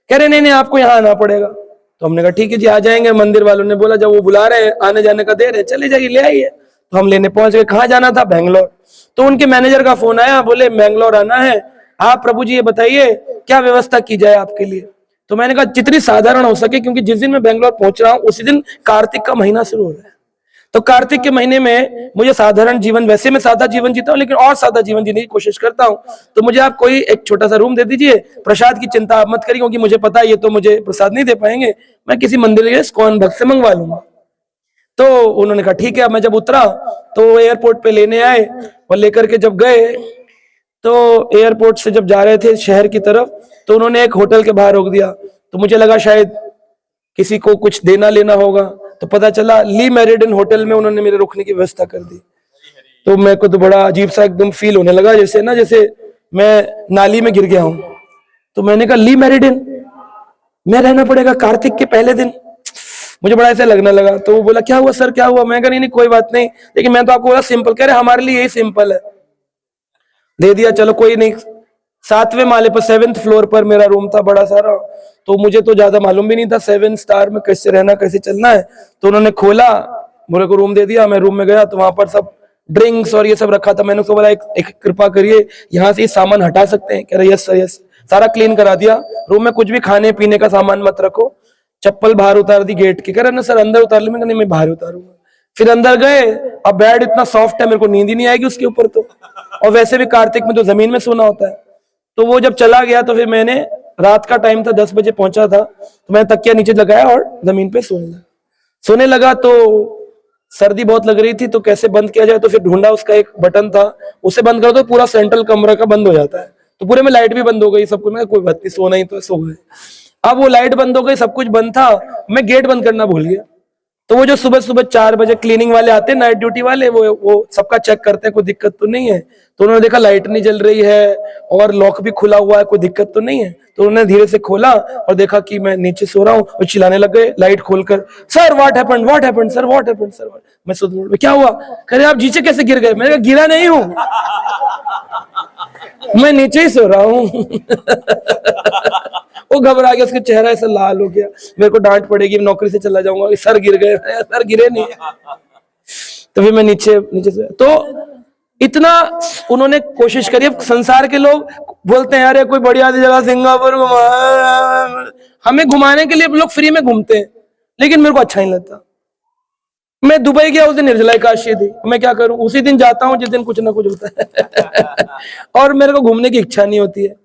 कह रहे नहीं नहीं आपको यहाँ आना पड़ेगा। तो हमने कहा ठीक है जी आ जाएंगे। मंदिर वालों ने बोला जब वो बुला रहे हैं, आने जाने का दे रहे, चले जाइए ले आइए। तो हम लेने पहुंच गए। कहाँ जाना था? बेंगलोर। तो उनके मैनेजर का फोन आया, बोले बेंगलोर आना है, आप प्रभु जी ये बताइए क्या व्यवस्था की जाए आपके लिए। तो मैंने कहा जितनी साधारण हो सके, क्योंकि जिस दिन मैं बेंगलोर पहुंच रहा हूँ उसी दिन कार्तिक का महीना शुरू हो रहा है। तो कार्तिक के महीने में मुझे साधारण जीवन, वैसे मैं सादा जीवन जीता हूँ लेकिन और सादा जीवन जीने की कोशिश करता हूँ। तो मुझे आप कोई एक छोटा सा रूम दे दीजिए, प्रसाद की चिंता आप मत करिए, क्योंकि मुझे पता है ये तो मुझे प्रसाद नहीं दे पाएंगे, मैं किसी मंदिर के इस्कॉन भक्त से मंगवा लूंगा। तो उन्होंने कहा ठीक है। मैं जब उतरा तो एयरपोर्ट पे लेने आए, और लेकर के जब गए तो एयरपोर्ट से जब जा रहे थे शहर की तरफ, तो उन्होंने एक होटल के बाहर रोक दिया। तो मुझे लगा शायद किसी को कुछ देना लेना होगा, तो पता चला ली मेरिडियन होटल में उन्होंने मेरे रुकने की व्यवस्था कर दी। तो मेरे को तो बड़ा अजीब सा एकदम फील होने लगा, जैसे मैं नाली में गिर गया हूं। तो मैंने कहा ली मेरिडियन में रहना पड़ेगा कार्तिक के पहले दिन, मुझे बड़ा ऐसा लगने लगा। तो वो बोला क्या हुआ सर क्या हुआ? मैं कहा नहीं कोई बात नहीं, लेकिन मैं तो आपको बोला सिंपल। कह रहे हमारे लिए यही सिंपल है। दे दिया, चलो कोई नहीं। 7वें माले पर 7th फ्लोर पर मेरा रूम था बड़ा सारा। तो मुझे तो ज्यादा मालूम भी नहीं था 7 स्टार में कैसे रहना, कैसे चलना है। तो उन्होंने खोला, मेरे को रूम दे दिया। मैं रूम में गया तो वहां पर सब ड्रिंक्स और ये सब रखा था। मैंने उसको बोला एक कृपा करिए यहाँ से सामान हटा सकते हैं? कह रहे यस सर यस। सारा क्लीन करा दिया। रूम में कुछ भी खाने पीने का सामान मत रखो। चप्पल बाहर उतार दी गेट की। कह रहे ना सर अंदर उतार ली। मैं नहीं, मैं बाहर उतारूंगा। फिर अंदर गए, अब बेड इतना सॉफ्ट है मेरे को नींद ही नहीं आएगी उसके ऊपर तो, और वैसे भी कार्तिक में तो जमीन में सोना होता है। तो वो जब चला गया तो फिर मैंने, रात का टाइम था 10 बजे पहुंचा था, तो मैंने तकिया नीचे लगाया और जमीन पे सोने लगा। तो सर्दी बहुत लग रही थी, तो कैसे बंद किया जाए, तो फिर ढूंढा, उसका एक बटन था, उसे बंद कर दो पूरा सेंट्रल कमरा का बंद हो जाता है। तो पूरे में लाइट भी बंद हो गई, सब कुछ। मैं कोई बात नहीं, सोना ही तो सो गए। अब वो लाइट बंद हो गई, सब कुछ बंद था। मैं गेट बंद करना भूल गया। तो वो जो सुबह सुबह 4 बजे क्लीनिंग वाले आते हैं, नाइट ड्यूटी वाले, वो सबका चेक करते हैं कोई दिक्कत तो नहीं है। तो उन्होंने देखा लाइट नहीं जल रही है और लॉक भी खुला हुआ है, कोई दिक्कत तो नहीं है। तो उन्होंने धीरे से खोला और देखा कि मैं नीचे सो रहा हूँ और चिल्लाने लग गए लाइट खोलकर, sir what happened, what happened sir, what happened sir. मैं सोच रहा क्या हुआ? कह रहे आप नीचे कैसे गिर गए? मैंने कहा गिरा नहीं हूं, मैं नीचे ही सो रहा हूं। वो घबरा गया, उसका चेहरा ऐसा लाल हो गया, मेरे को डांट पड़ेगी, नौकरी से चला जाऊंगा, सर गिर गए। सर गिरे नहीं। तो फिर मैं नीचे से, तो इतना उन्होंने कोशिश करी। अब संसार के लोग बोलते हैं अरे कोई बढ़िया जगह सिंगापुर घुमा, हमें घुमाने के लिए लोग फ्री में घूमते हैं, लेकिन मेरे को अच्छा नहीं लगता। मैं दुबई गया, उस दिन निर्जला एकादशी थी, मैं क्या करूं, उसी दिन जाता हूं जिस दिन कुछ ना कुछ होता है। और मेरे को घूमने की इच्छा नहीं होती है,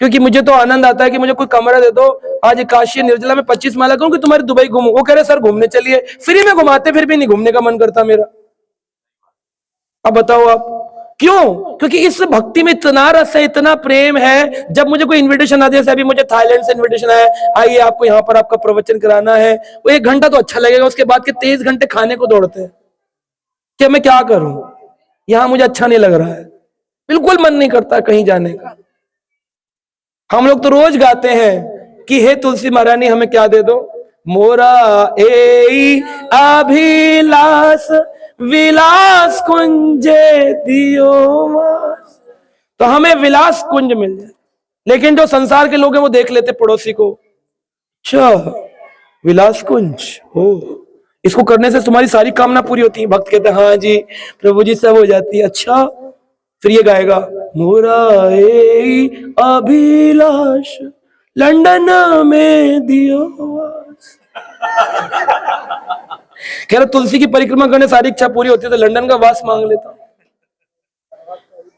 क्योंकि मुझे तो आनंद आता है कि मुझे कोई कमरा दे दो, आज एकादशी निर्जला में 25 माला करूं कि तुम्हारी दुबई घूमू। वो कह रहे सर घूमने चलिए, फ्री में घुमाते, फिर भी नहीं घूमने का मन करता मेरा। अब बताओ आप क्यों? क्योंकि इस भक्ति में इतना रस है, इतना प्रेम है। जब मुझे कोई इनविटेशन आ, जैसे अभी मुझे थाईलैंड से इनविटेशन आया, आइए आपको यहाँ पर आपका प्रवचन कराना है, वो 1 घंटा तो अच्छा लगेगा, उसके बाद के 23 घंटे खाने को दौड़ते हैं कि मैं क्या करूं, यहां मुझे अच्छा नहीं लग रहा है, बिल्कुल मन नहीं करता कहीं जाने का। हम लोग तो रोज गाते हैं कि हे तुलसी महारानी हमें क्या दे दो, मोरा ए अभिलाष विलास कुंजे दियो मास। तो हमें विलास कुंज मिल जाए। लेकिन जो संसार के लोग हैं वो देख लेते पड़ोसी को, अच्छा विलास कुंज हो, इसको करने से तुम्हारी सारी कामना पूरी होती है। भक्त कहते हैं हाँ जी प्रभु जी सब हो जाती है। अच्छा फिर ये गाएगा, मोरा ए अभिलाष लंदन में दियो वास। कह रहे तुलसी की परिक्रमा करने सारी इच्छा पूरी होती है, तो लंदन का वास मांग लेता।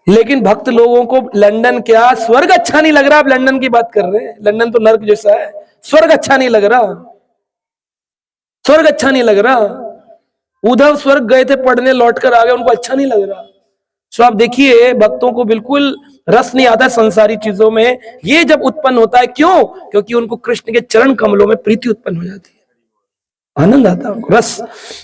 लेकिन भक्त लोगों को लंदन क्या स्वर्ग अच्छा नहीं लग रहा। आप लंदन की बात कर रहे हैं, लंदन तो नर्क जैसा है, स्वर्ग अच्छा नहीं लग रहा, स्वर्ग अच्छा नहीं लग रहा। उधर स्वर्ग गए थे पढ़ने, लौट कर आ गए, उनको अच्छा नहीं लग रहा। तो आप देखिए भक्तों को बिल्कुल रस नहीं आता संसारी चीजों में। ये जब उत्पन्न होता है, क्यों? क्योंकि उनको कृष्ण के चरण कमलों में प्रीति उत्पन्न हो जाती है, आनंद आता है उनको, रस।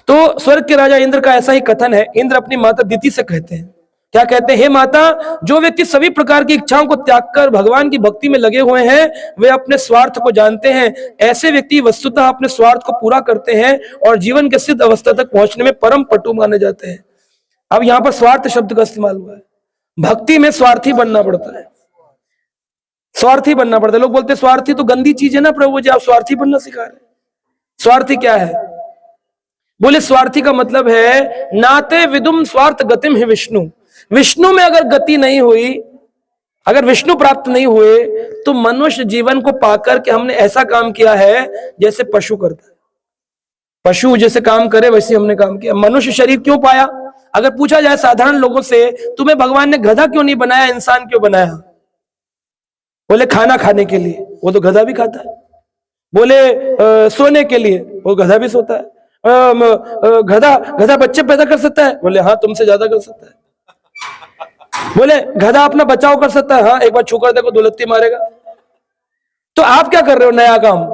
तो स्वर्ग के राजा इंद्र का ऐसा ही कथन है। इंद्र अपनी माता दिति से कहते हैं, क्या कहते हैं, हे माता, जो व्यक्ति सभी प्रकार की इच्छाओं को त्याग कर भगवान की भक्ति में लगे हुए हैं, वे अपने स्वार्थ को जानते हैं। ऐसे व्यक्ति वस्तुतः अपने स्वार्थ को पूरा करते हैं और जीवन के सिद्ध अवस्था तक पहुंचने में परम पटु माने जाते हैं। अब यहां पर स्वार्थ शब्द का इस्तेमाल हुआ है। भक्ति में स्वार्थी बनना पड़ता है, स्वार्थी बनना पड़ता है। लोग बोलते हैं स्वार्थी तो गंदी चीज है ना प्रभु जी, आप स्वार्थी बनना सिखा रहे हैं। स्वार्थी क्या है? बोले स्वार्थी का मतलब है नाते विदुम स्वार्थ गतिम ही विष्णु। विष्णु में अगर गति नहीं हुई, अगर विष्णु प्राप्त नहीं हुए, तो मनुष्य जीवन को पाकर के हमने ऐसा काम किया है जैसे पशु करता है। पशु जैसे काम करे वैसे हमने काम किया। मनुष्य शरीर क्यों पाया? अगर पूछा जाए साधारण लोगों से, तुम्हें भगवान ने गधा क्यों नहीं बनाया, इंसान क्यों बनाया? बोले खाना खाने के लिए, वो तो गधा भी खाता है। बोले सोने के लिए, वो गधा भी सोता है। गधा बच्चे पैदा कर सकता है? बोले हाँ तुमसे ज्यादा कर सकता है। बोले गधा अपना बचाव कर सकता है? हाँ, एक बार छू कर देखो, दुलत्ती मारेगा। तो आप क्या कर रहे हो? नया काम,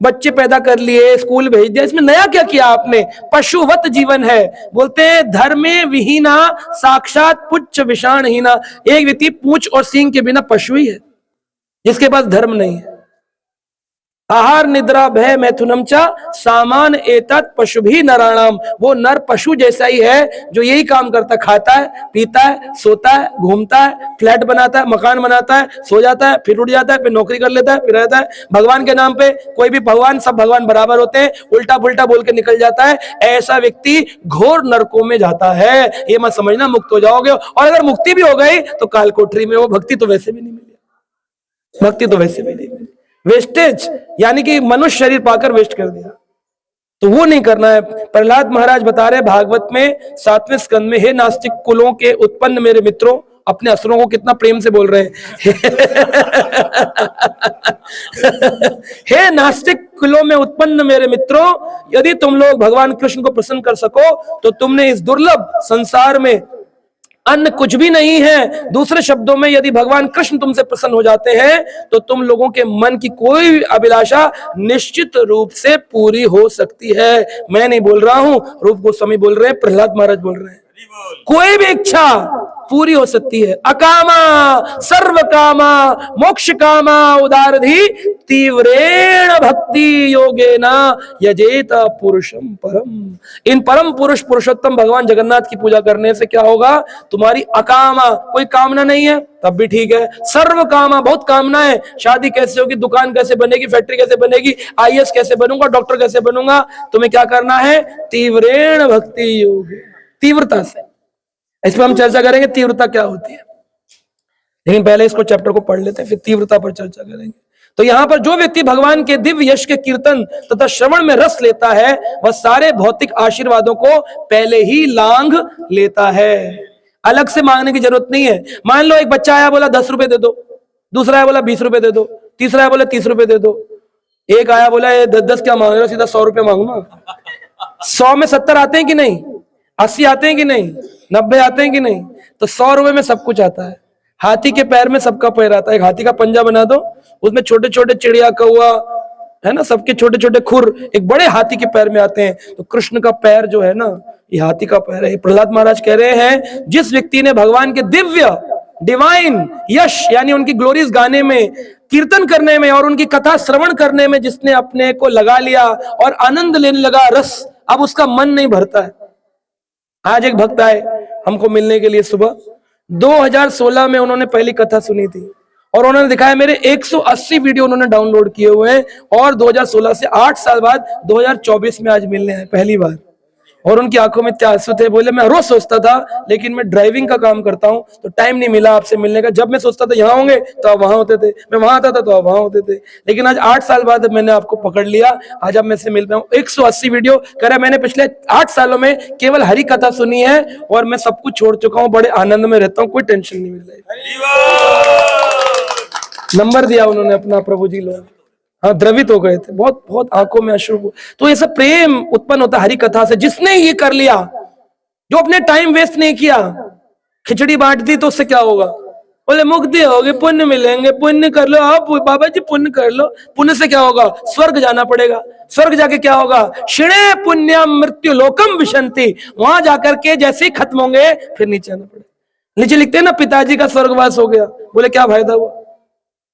बच्चे पैदा कर लिए, स्कूल भेज दिया, इसमें नया क्या किया आपने? पशुवत जीवन है। बोलते हैं धर्मे विहीना साक्षात पुच्छ विषाणहीना। एक व्यक्ति पूंछ और सींग के बिना पशु ही है, जिसके पास धर्म नहीं है। आहार निद्रा भय मैथुनम चा सामान एतत् पशु भी नराणाम। वो नर पशु जैसा ही है जो यही काम करता, खाता है, पीता है, सोता है, घूमता है, फ्लैट बनाता है, मकान बनाता है, सो जाता है, फिर उठ जाता है, फिर नौकरी कर लेता है, फिर रहता है। भगवान के नाम पे कोई भी भगवान, सब भगवान बराबर होते हैं, उल्टा पुल्टा बोल के निकल जाता है। ऐसा व्यक्ति घोर नरकों में जाता है। ये मत समझना मुक्त हो जाओगे, और अगर मुक्ति भी हो गई तो काल कोठरी में। वो भक्ति तो वैसे भी नहीं मिली, भक्ति तो वैसे भी नहीं मिली, वेस्टेज, यानी कि मनुष्य शरीर पाकर वेस्ट कर दिया, तो वो नहीं करना है। प्रहलाद महाराज बता रहे भागवत में 7वें स्कंद में, हे नास्तिक कुलों के उत्पन्न मेरे मित्रों, अपने असुरों को कितना प्रेम से बोल रहे हैं। हे नास्तिक कुलों में उत्पन्न मेरे मित्रों, यदि तुम लोग भगवान कृष्ण को प्रसन्न कर सको तो तुमने इस दुर्लभ संसार में अन्य कुछ भी नहीं है। दूसरे शब्दों में यदि भगवान कृष्ण तुमसे प्रसन्न हो जाते हैं तो तुम लोगों के मन की कोई भी अभिलाषा निश्चित रूप से पूरी हो सकती है। मैं नहीं बोल रहा हूं, रूप गोस्वामी बोल रहे हैं, प्रहलाद महाराज बोल रहे हैं। कोई भी इच्छा पूरी हो सकती है। अकामा सर्व कामा मोक्ष कामा उदारधि तीव्रेण भक्ति योगेना यजेत पुरुषम परम। इन परम पुरुष पुरुषोत्तम भगवान जगन्नाथ की पूजा करने से क्या होगा? तुम्हारी अकामा, कोई कामना नहीं है तब भी ठीक है। सर्व कामा, बहुत कामना है, शादी कैसे होगी, दुकान कैसे बनेगी, फैक्ट्री कैसे बनेगी, आईएएस कैसे बनूंगा, डॉक्टर कैसे बनूंगा। तुम्हें क्या करना है? तीव्रेण भक्ति योग, तीव्रता से। इस पर हम चर्चा करेंगे तीव्रता क्या होती है, लेकिन पहले इसको चैप्टर को पढ़ लेते हैं, फिर तीव्रता पर चर्चा करेंगे। तो यहां पर जो व्यक्ति भगवान के दिव्य यश के कीर्तन तथा श्रवण में रस लेता है वह सारे भौतिक आशीर्वादों को पहले ही लांघ लेता है। अलग से मांगने की जरूरत नहीं है। मान लो एक बच्चा आया, बोला 10 रुपए दे दो, दूसरा आया बोला 20 रुपए दे दो, तीसरा आया बोला 30 रुपए दे दो, एक आया बोला 10-10 क्या मांग रहे हो, सीधा 100 रुपए मांगू ना। 100 में 70 आते हैं कि नहीं, 80 आते हैं कि नहीं, 90 आते हैं कि नहीं? तो 100 रुपए में सब कुछ आता है। हाथी के पैर में सबका पैर आता है। एक हाथी का पंजा बना दो, उसमें छोटे छोटे चिड़िया, कौवा है ना, सबके छोटे छोटे खुर एक बड़े हाथी के पैर में आते हैं। तो कृष्ण का पैर जो है ना, ये हाथी का पैर है। प्रहलाद महाराज कह रहे हैं, जिस व्यक्ति ने भगवान के दिव्य डिवाइन यश यानी उनकी ग्लोरीज गाने में, कीर्तन करने में और उनकी कथा श्रवण करने में जिसने अपने को लगा लिया और आनंद लेने लगा, रस, अब उसका मन नहीं भरता है। आज एक भक्त आए हमको मिलने के लिए सुबह, 2016 में उन्होंने पहली कथा सुनी थी और उन्होंने दिखाया मेरे 180 वीडियो उन्होंने डाउनलोड किए हुए हैं, और 2016 से 8 साल बाद 2024 में आज मिलने आए पहली बार। और उनकी आंखों में इतने आंसू थे। बोले मैं रोज सोचता था, लेकिन मैं ड्राइविंग का काम करता हूं तो टाइम नहीं मिला आपसे मिलने का। जब मैं सोचता था यहाँ होंगे तो आप वहां होते थे, मैं वहां आता था तो आप वहां होते थे, लेकिन आज 8 साल बाद मैंने आपको पकड़ लिया, आज आप मेरे से मिल रहे हूँ। 180 वीडियो कह रहा, मैंने पिछले 8 सालों में केवल हरि कथा सुनी है और मैं सब कुछ छोड़ चुका हूँ, बड़े आनंद में रहता हूँ, कोई टेंशन नहीं मिल रही। नंबर दिया उन्होंने अपना, प्रभु जी लोग हाँ द्रवित हो गए थे, बहुत बहुत आंखों में अश्रु। तो ये सब प्रेम उत्पन्न होता है हरि कथा से। जिसने ये कर लिया, जो अपने टाइम वेस्ट नहीं किया, खिचड़ी बांट दी तो उससे क्या होगा? बोले मुक्ति होगी, पुण्य मिलेंगे, पुण्य कर लो आप बाबा जी, पुण्य कर लो। पुण्य से क्या होगा? स्वर्ग जाना पड़ेगा। स्वर्ग जाके क्या होगा? क्षिणे पुण्यम मृत्यु लोकम विशंति। वहां जाकर के जैसे ही खत्म होंगे फिर नीचे आना पड़ेगा। नीचे लिखते हैं ना, पिताजी का स्वर्गवास हो गया। बोले क्या फायदा हुआ?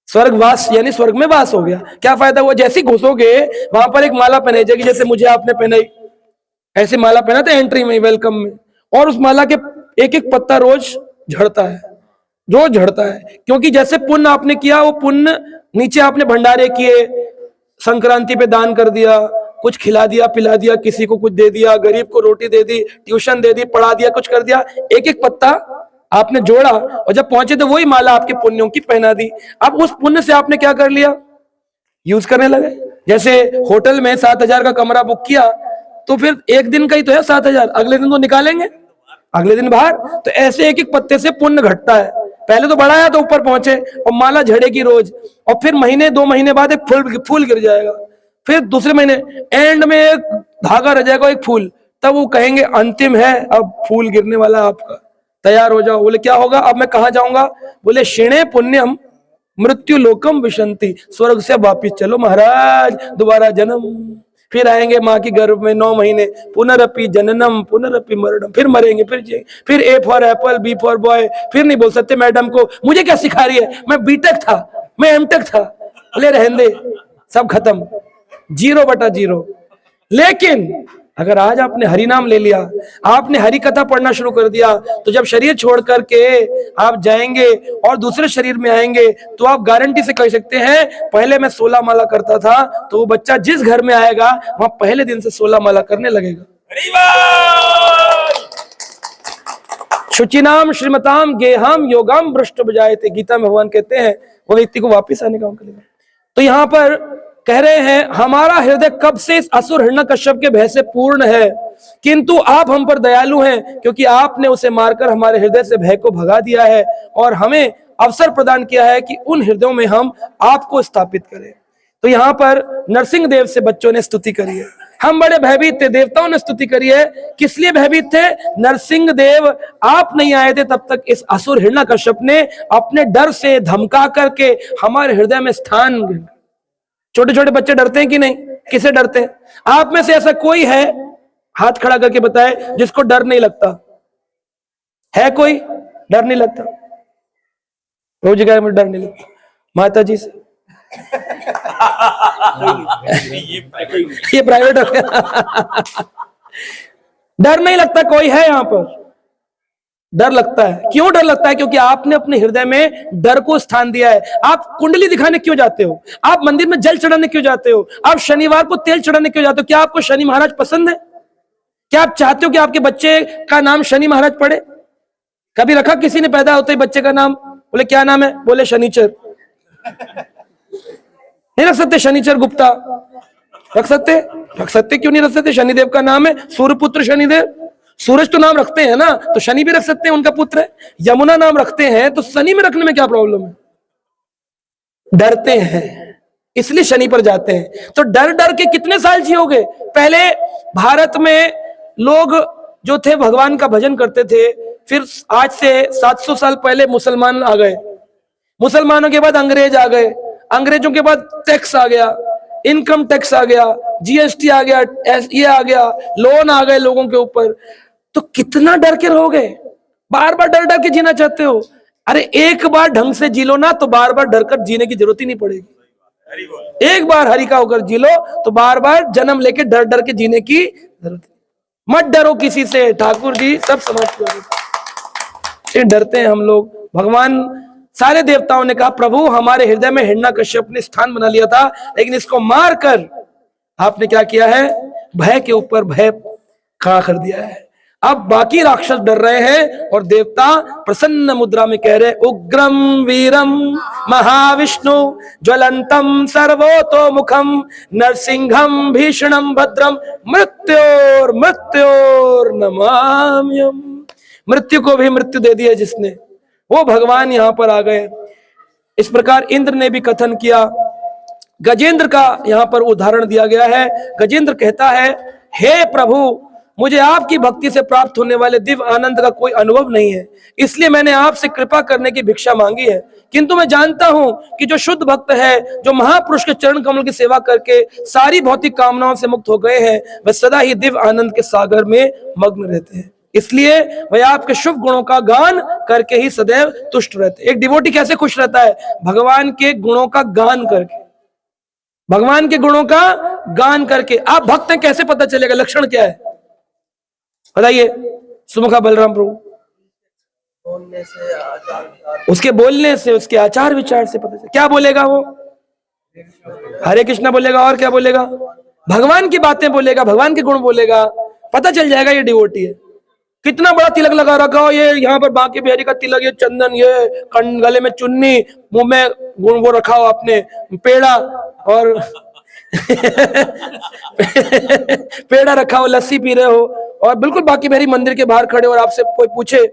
स्वर्गवास यानी स्वर्ग में वास हो गया, क्या फायदा हुआ? जैसे ही घुसोगे वहां पर एक माला पहनाई जाएगी, जैसे मुझे आपने पहनाई, ऐसे माला पहना था एंट्री में, वेलकम में, और उस माला के एक एक पत्ता रोज झड़ता है, रोज झड़ता है, क्योंकि जैसे पुण्य आपने किया वो पुण्य नीचे आपने भंडारे किए, संक्रांति पे दान कर दिया, कुछ खिला दिया पिला दिया, किसी को कुछ दे दिया, गरीब को रोटी दे दी, ट्यूशन दे दी, पढ़ा दिया, कुछ कर दिया, एक एक पत्ता आपने जोड़ा और जब पहुंचे तो वही माला आपके पुण्यों की पहना दी। अब उस पुण्य से आपने क्या कर लिया? यूज करने लगे। जैसे होटल में 7,000 का कमरा बुक किया तो फिर एक दिन का ही तो है 7,000, अगले दिन तो निकालेंगे, अगले दिन बाहर। तो ऐसे एक एक पत्ते से पुण्य घटता है। पहले तो बढ़ाया तो ऊपर पहुंचे और माला झड़ेगी रोज, और फिर महीने 2 महीने बाद एक फूल गिर जाएगा, फिर दूसरे महीने एंड में एक धागा रह जाएगा, एक फूल, तब वो कहेंगे अंतिम है, अब फूल गिरने वाला आपका, तैयार हो जाओ। बोले क्या होगा? अब मैं कहां जाऊंगा? बोले क्षिणे पुण्यम मृत्यु लोकम विशंति। स्वर्ग से वापिस चलो महाराज, दोबारा जन्म, फिर आएंगे माँ की गर्भ में 9 महीने, पुनरअपि जननम पुनरअपि मरणम, फिर मरेंगे, फिर A for apple, B for boy. फिर नहीं बोल सकते मैडम को मुझे क्या सिखा रही है, मैं बीटेक था, मैं एमटेक था। बोले रहने दे, सब खत्म, 0/0। लेकिन अगर आज आपने हरि नाम ले लिया, आपने हरि कथा पढ़ना शुरू कर दिया, तो जब शरीर छोड़ करके आप जाएंगे और दूसरे शरीर में आएंगे तो आप गारंटी से कह सकते हैं, पहले मैं 16 माला करता था, तो वो बच्चा जिस घर में आएगा वहां पहले दिन से 16 माला करने लगेगा। शुचिनाम श्रीमताम गेहाम योगाम भ्रष्ट बजायते, गीता में भगवान कहते हैं वो व्यक्ति को वापिस आने का काम करेगा। तो यहाँ पर कह रहे हैं हमारा हृदय कब से इस असुर हिरण्यकश्यप के भय से पूर्ण है, किंतु आप हम पर दयालु हैं, क्योंकि आपने उसे मारकर हमारे हृदय से भय को भगा दिया है और हमें अवसर प्रदान किया है कि उन हृदयों में हम आपको स्थापित करें। तो यहाँ पर नरसिंह देव से बच्चों ने स्तुति करी है। हम बड़े भयभीत थे, देवताओं ने स्तुति करी है। किस लिए भयभीत थे? नरसिंह देव आप नहीं आए थे तब तक इस असुर हिरण्यकश्यप ने अपने डर से धमका करके हमारे हृदय में स्थान। छोटे छोटे बच्चे डरते हैं कि नहीं? किसे डरते हैं? आप में से ऐसा कोई है, हाथ खड़ा करके बताए, जिसको डर नहीं लगता? है कोई? डर नहीं लगता? रोजगार में डर नहीं लगता? माता जी से ये प्राइवेट हो गया। डर नहीं लगता? कोई है यहां पर? डर लगता है। क्यों डर लगता है? क्योंकि आपने अपने हृदय में डर को स्थान दिया है। आप कुंडली दिखाने क्यों जाते हो? आप मंदिर में जल चढ़ाने क्यों जाते हो? आप शनिवार को तेल चढ़ाने क्यों जाते हो? क्या आपको शनि महाराज पसंद है? क्या आप चाहते हो कि आपके बच्चे का नाम शनि महाराज पड़े? कभी रखा किसी ने पैदा होते ही बच्चे का नाम? बोले क्या नाम है? बोले शनिचर। नहीं रख सकते शनिचर गुप्ता? रख सकते? रख सकते, क्यों नहीं रख सकते? शनिदेव का नाम है, सूर्यपुत्र शनिदेव। सूरज तो नाम रखते हैं ना, तो शनि भी रख सकते हैं, उनका पुत्र है। यमुना नाम रखते हैं, तो शनि में रखने में क्या प्रॉब्लम है? डरते हैं इसलिए शनि पर जाते हैं। तो डर डर के कितने साल जियोगे? पहले भारत में लोग जो थे भगवान का भजन करते थे, फिर आज से 700 साल पहले मुसलमान आ गए, मुसलमानों के बाद अंग्रेज आ गए, अंग्रेजों के बाद टैक्स आ गया, इनकम टैक्स आ गया, जीएसटी आ गया, ये आ गया, लोन आ गए लोगों के ऊपर। तो कितना डर के रहोगे? बार बार डर डर के जीना चाहते हो? अरे एक बार ढंग से जी लो ना, तो बार बार डर कर जीने की जरूरत ही नहीं पड़ेगी। एक बार हरि का होकर जी लो, तो बार बार जन्म लेके डर डर के जीने की जरूरत। मत डरो किसी से, ठाकुर जी सब समझते। डरते हैं हम लोग। भगवान सारे देवताओं ने कहा प्रभु हमारे हृदय में हिरण्यकश्यप ने स्थान बना लिया था, लेकिन इसको मारकर आपने क्या किया है? भय के ऊपर भय खड़ा कर दिया है। अब बाकी राक्षस डर रहे हैं और देवता प्रसन्न मुद्रा में कह रहे उग्रम वीरम महाविष्णु ज्वलंतम सर्वतोमुखम नरसिंहम भीषणम भद्रम मृत्योर मृत्योर नमाम्यहम्। मृत्यु को भी मृत्यु दे दिया जिसने, वो भगवान यहां पर आ गए। इस प्रकार इंद्र ने भी कथन किया। गजेंद्र का यहां पर उदाहरण दिया गया है। गजेंद्र कहता है हे प्रभु, मुझे आपकी भक्ति से प्राप्त होने वाले दिव्य आनंद का कोई अनुभव नहीं है, इसलिए मैंने आपसे कृपा करने की भिक्षा मांगी है। किंतु मैं जानता हूं कि जो शुद्ध भक्त है, जो महापुरुष के चरण कमल की सेवा करके सारी भौतिक कामनाओं से मुक्त हो गए हैं, वे सदा ही दिव्य आनंद के सागर में मग्न रहते हैं। इसलिए वह आपके शुभ गुणों का गान करके ही सदैव तुष्ट रहते। एक डिवोटी कैसे खुश रहता है? भगवान के गुणों का गान करके, भगवान के गुणों का गान करके। आप भक्त हैं कैसे पता चलेगा? लक्षण क्या है बताइए? सुमुखा बलराम प्रभु, उसके बोलने से, उसके आचार विचार से पता चलेगा। क्या बोलेगा वो? हरे कृष्णा बोलेगा, और क्या बोलेगा? भगवान की बातें बोलेगा, भगवान के गुण बोलेगा, पता चल जाएगा ये डिवोटी है। कितना बड़ा तिलक लगा रखा हो, ये यहाँ पर बांके बिहारी का तिलक, ये चंदन, ये गले में चुन्नी, मुंह में गुण वो रखा हो आपने, पेड़ा और पेड़ा रखा हो, लस्सी पी रहे हो, और बिल्कुल बांके बिहारी मंदिर के बाहर खड़े, और आपसे कोई पूछे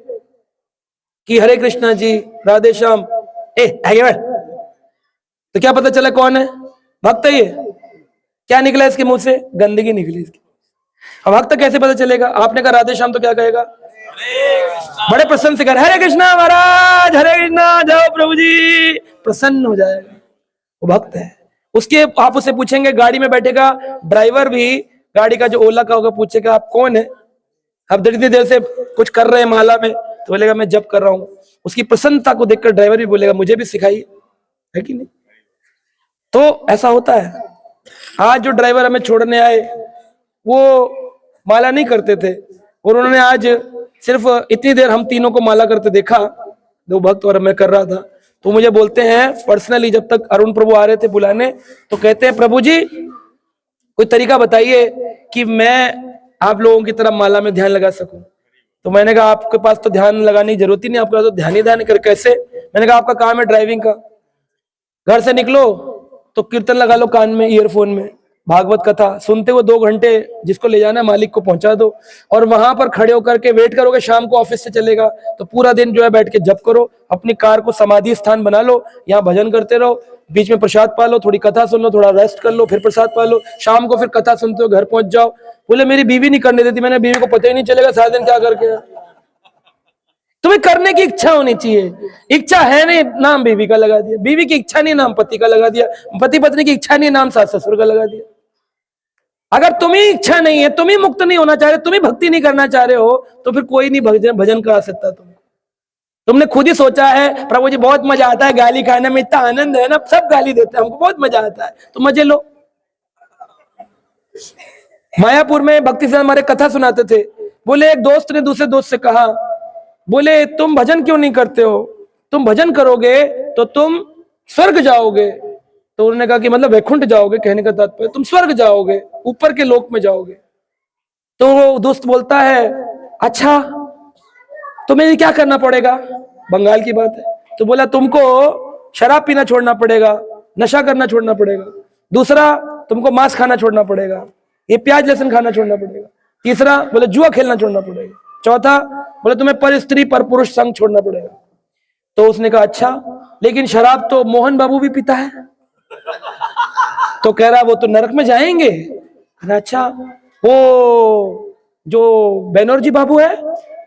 कि हरे कृष्णा जी, राधे श्याम, तो क्या पता चला कौन है? भक्त है। ये क्या निकला इसके मुंह से? गंदगी निकली इसकी। अब भक्त कैसे पता चलेगा? आपने कहा राधे श्याम, तो क्या कहेगा? बड़े प्रसन्न से कर हरे कृष्णा महाराज, हरे कृष्णा, जाओ प्रभु जी, प्रसन्न हो जाएगा। वो भक्त है। उसके आप उससे पूछेंगे, गाड़ी में बैठेगा ड्राइवर भी, गाड़ी का जो ओला का होगा, पूछेगा आप कौन है? आप इतनी देर से कुछ कर रहे हैं माला में, तो बोलेगा मैं जप कर रहा हूं। उसकी प्रसन्नता को देखकर ड्राइवर भी बोलेगा मुझे भी सिखाइए, है कि नहीं? तो ऐसा होता है। आज जो ड्राइवर हमें छोड़ने आए वो माला नहीं करते थे, और उन्होंने आज सिर्फ इतनी देर हम तीनों को माला करते देखा, दो भक्त और मैं कर रहा था, तो मुझे बोलते हैं पर्सनली, जब तक अरुण प्रभु आ रहे थे बुलाने, तो कहते हैं प्रभु जी कोई तरीका बताइए कि मैं आप लोगों की तरह माला में ध्यान लगा सकूं। तो मैंने कहा आपके पास तो ध्यान लगाने की जरूरत ही नहीं, आपके पास तो ध्यान ही ध्यान कर। कैसे? मैंने कहा आपका काम है ड्राइविंग का, घर से निकलो तो कीर्तन लगा लो कान में, ईयरफोन में, भागवत कथा सुनते हुए 2 घंटे जिसको ले जाना है मालिक को पहुंचा दो, और वहां पर खड़े होकर के वेट करोगे, शाम को ऑफिस से चलेगा तो पूरा दिन जो है बैठ के जप करो, अपनी कार को समाधि स्थान बना लो, यहाँ भजन करते रहो, बीच में प्रसाद पा लो, थोड़ी कथा सुन लो, थोड़ा रेस्ट कर लो, फिर प्रसाद पा लो, शाम को फिर कथा सुनते हो, घर पहुंच जाओ। बोले मेरी बीवी नहीं करने देती, मैंने बीवी को पता ही नहीं चलेगा सारा दिन क्या करके। तुम्हें करने की इच्छा होनी चाहिए, इच्छा है नहीं नाम बीवी का लगा दिया, बीवी की इच्छा नहीं नाम पति का लगा दिया, पति पत्नी की इच्छा नहीं नाम सास ससुर का लगा दिया। अगर तुम्हें इच्छा नहीं है, तुम्हें मुक्त नहीं होना चाह रहे, तुम्हें भक्ति नहीं करना चाह रहे हो, तो फिर कोई नहीं भजन करा सकता। तुमने खुद ही सोचा है प्रभु जी बहुत मजा आता है गाली खाने में, इतना आनंद है ना, सब गाली देते हैं, हमको बहुत मजा आता है, तो मजे लो। मायापुर में भक्ति से हमारे कथा सुनाते थे। बोले एक दोस्त ने दूसरे दोस्त से कहा, बोले तुम भजन क्यों नहीं करते हो, तुम भजन करोगे तो तुम स्वर्ग जाओगे। तो उन्होंने कहा कि मतलब वैकुंठ जाओगे, कहने का तात्पर्य तुम स्वर्ग जाओगे, ऊपर के लोक में जाओगे। तो वो दोस्त बोलता है अच्छा तो मुझे क्या करना पड़ेगा, बंगाल की बात है। तो बोला तुमको शराब पीना छोड़ना पड़ेगा, नशा करना छोड़ना पड़ेगा, दूसरा तुमको मांस खाना छोड़ना पड़ेगा, ये प्याज लहसुन खाना छोड़ना पड़ेगा, तीसरा बोले जुआ खेलना छोड़ना पड़ेगा, चौथा बोले तुम्हें पर स्त्री पर पुरुष संग छोड़ना पड़ेगा। तो उसने कहा अच्छा लेकिन शराब तो मोहन बाबू भी पीता है। तो कह रहा वो तो नरक में जाएंगे। अच्छा वो जो बैनर्जी बाबू है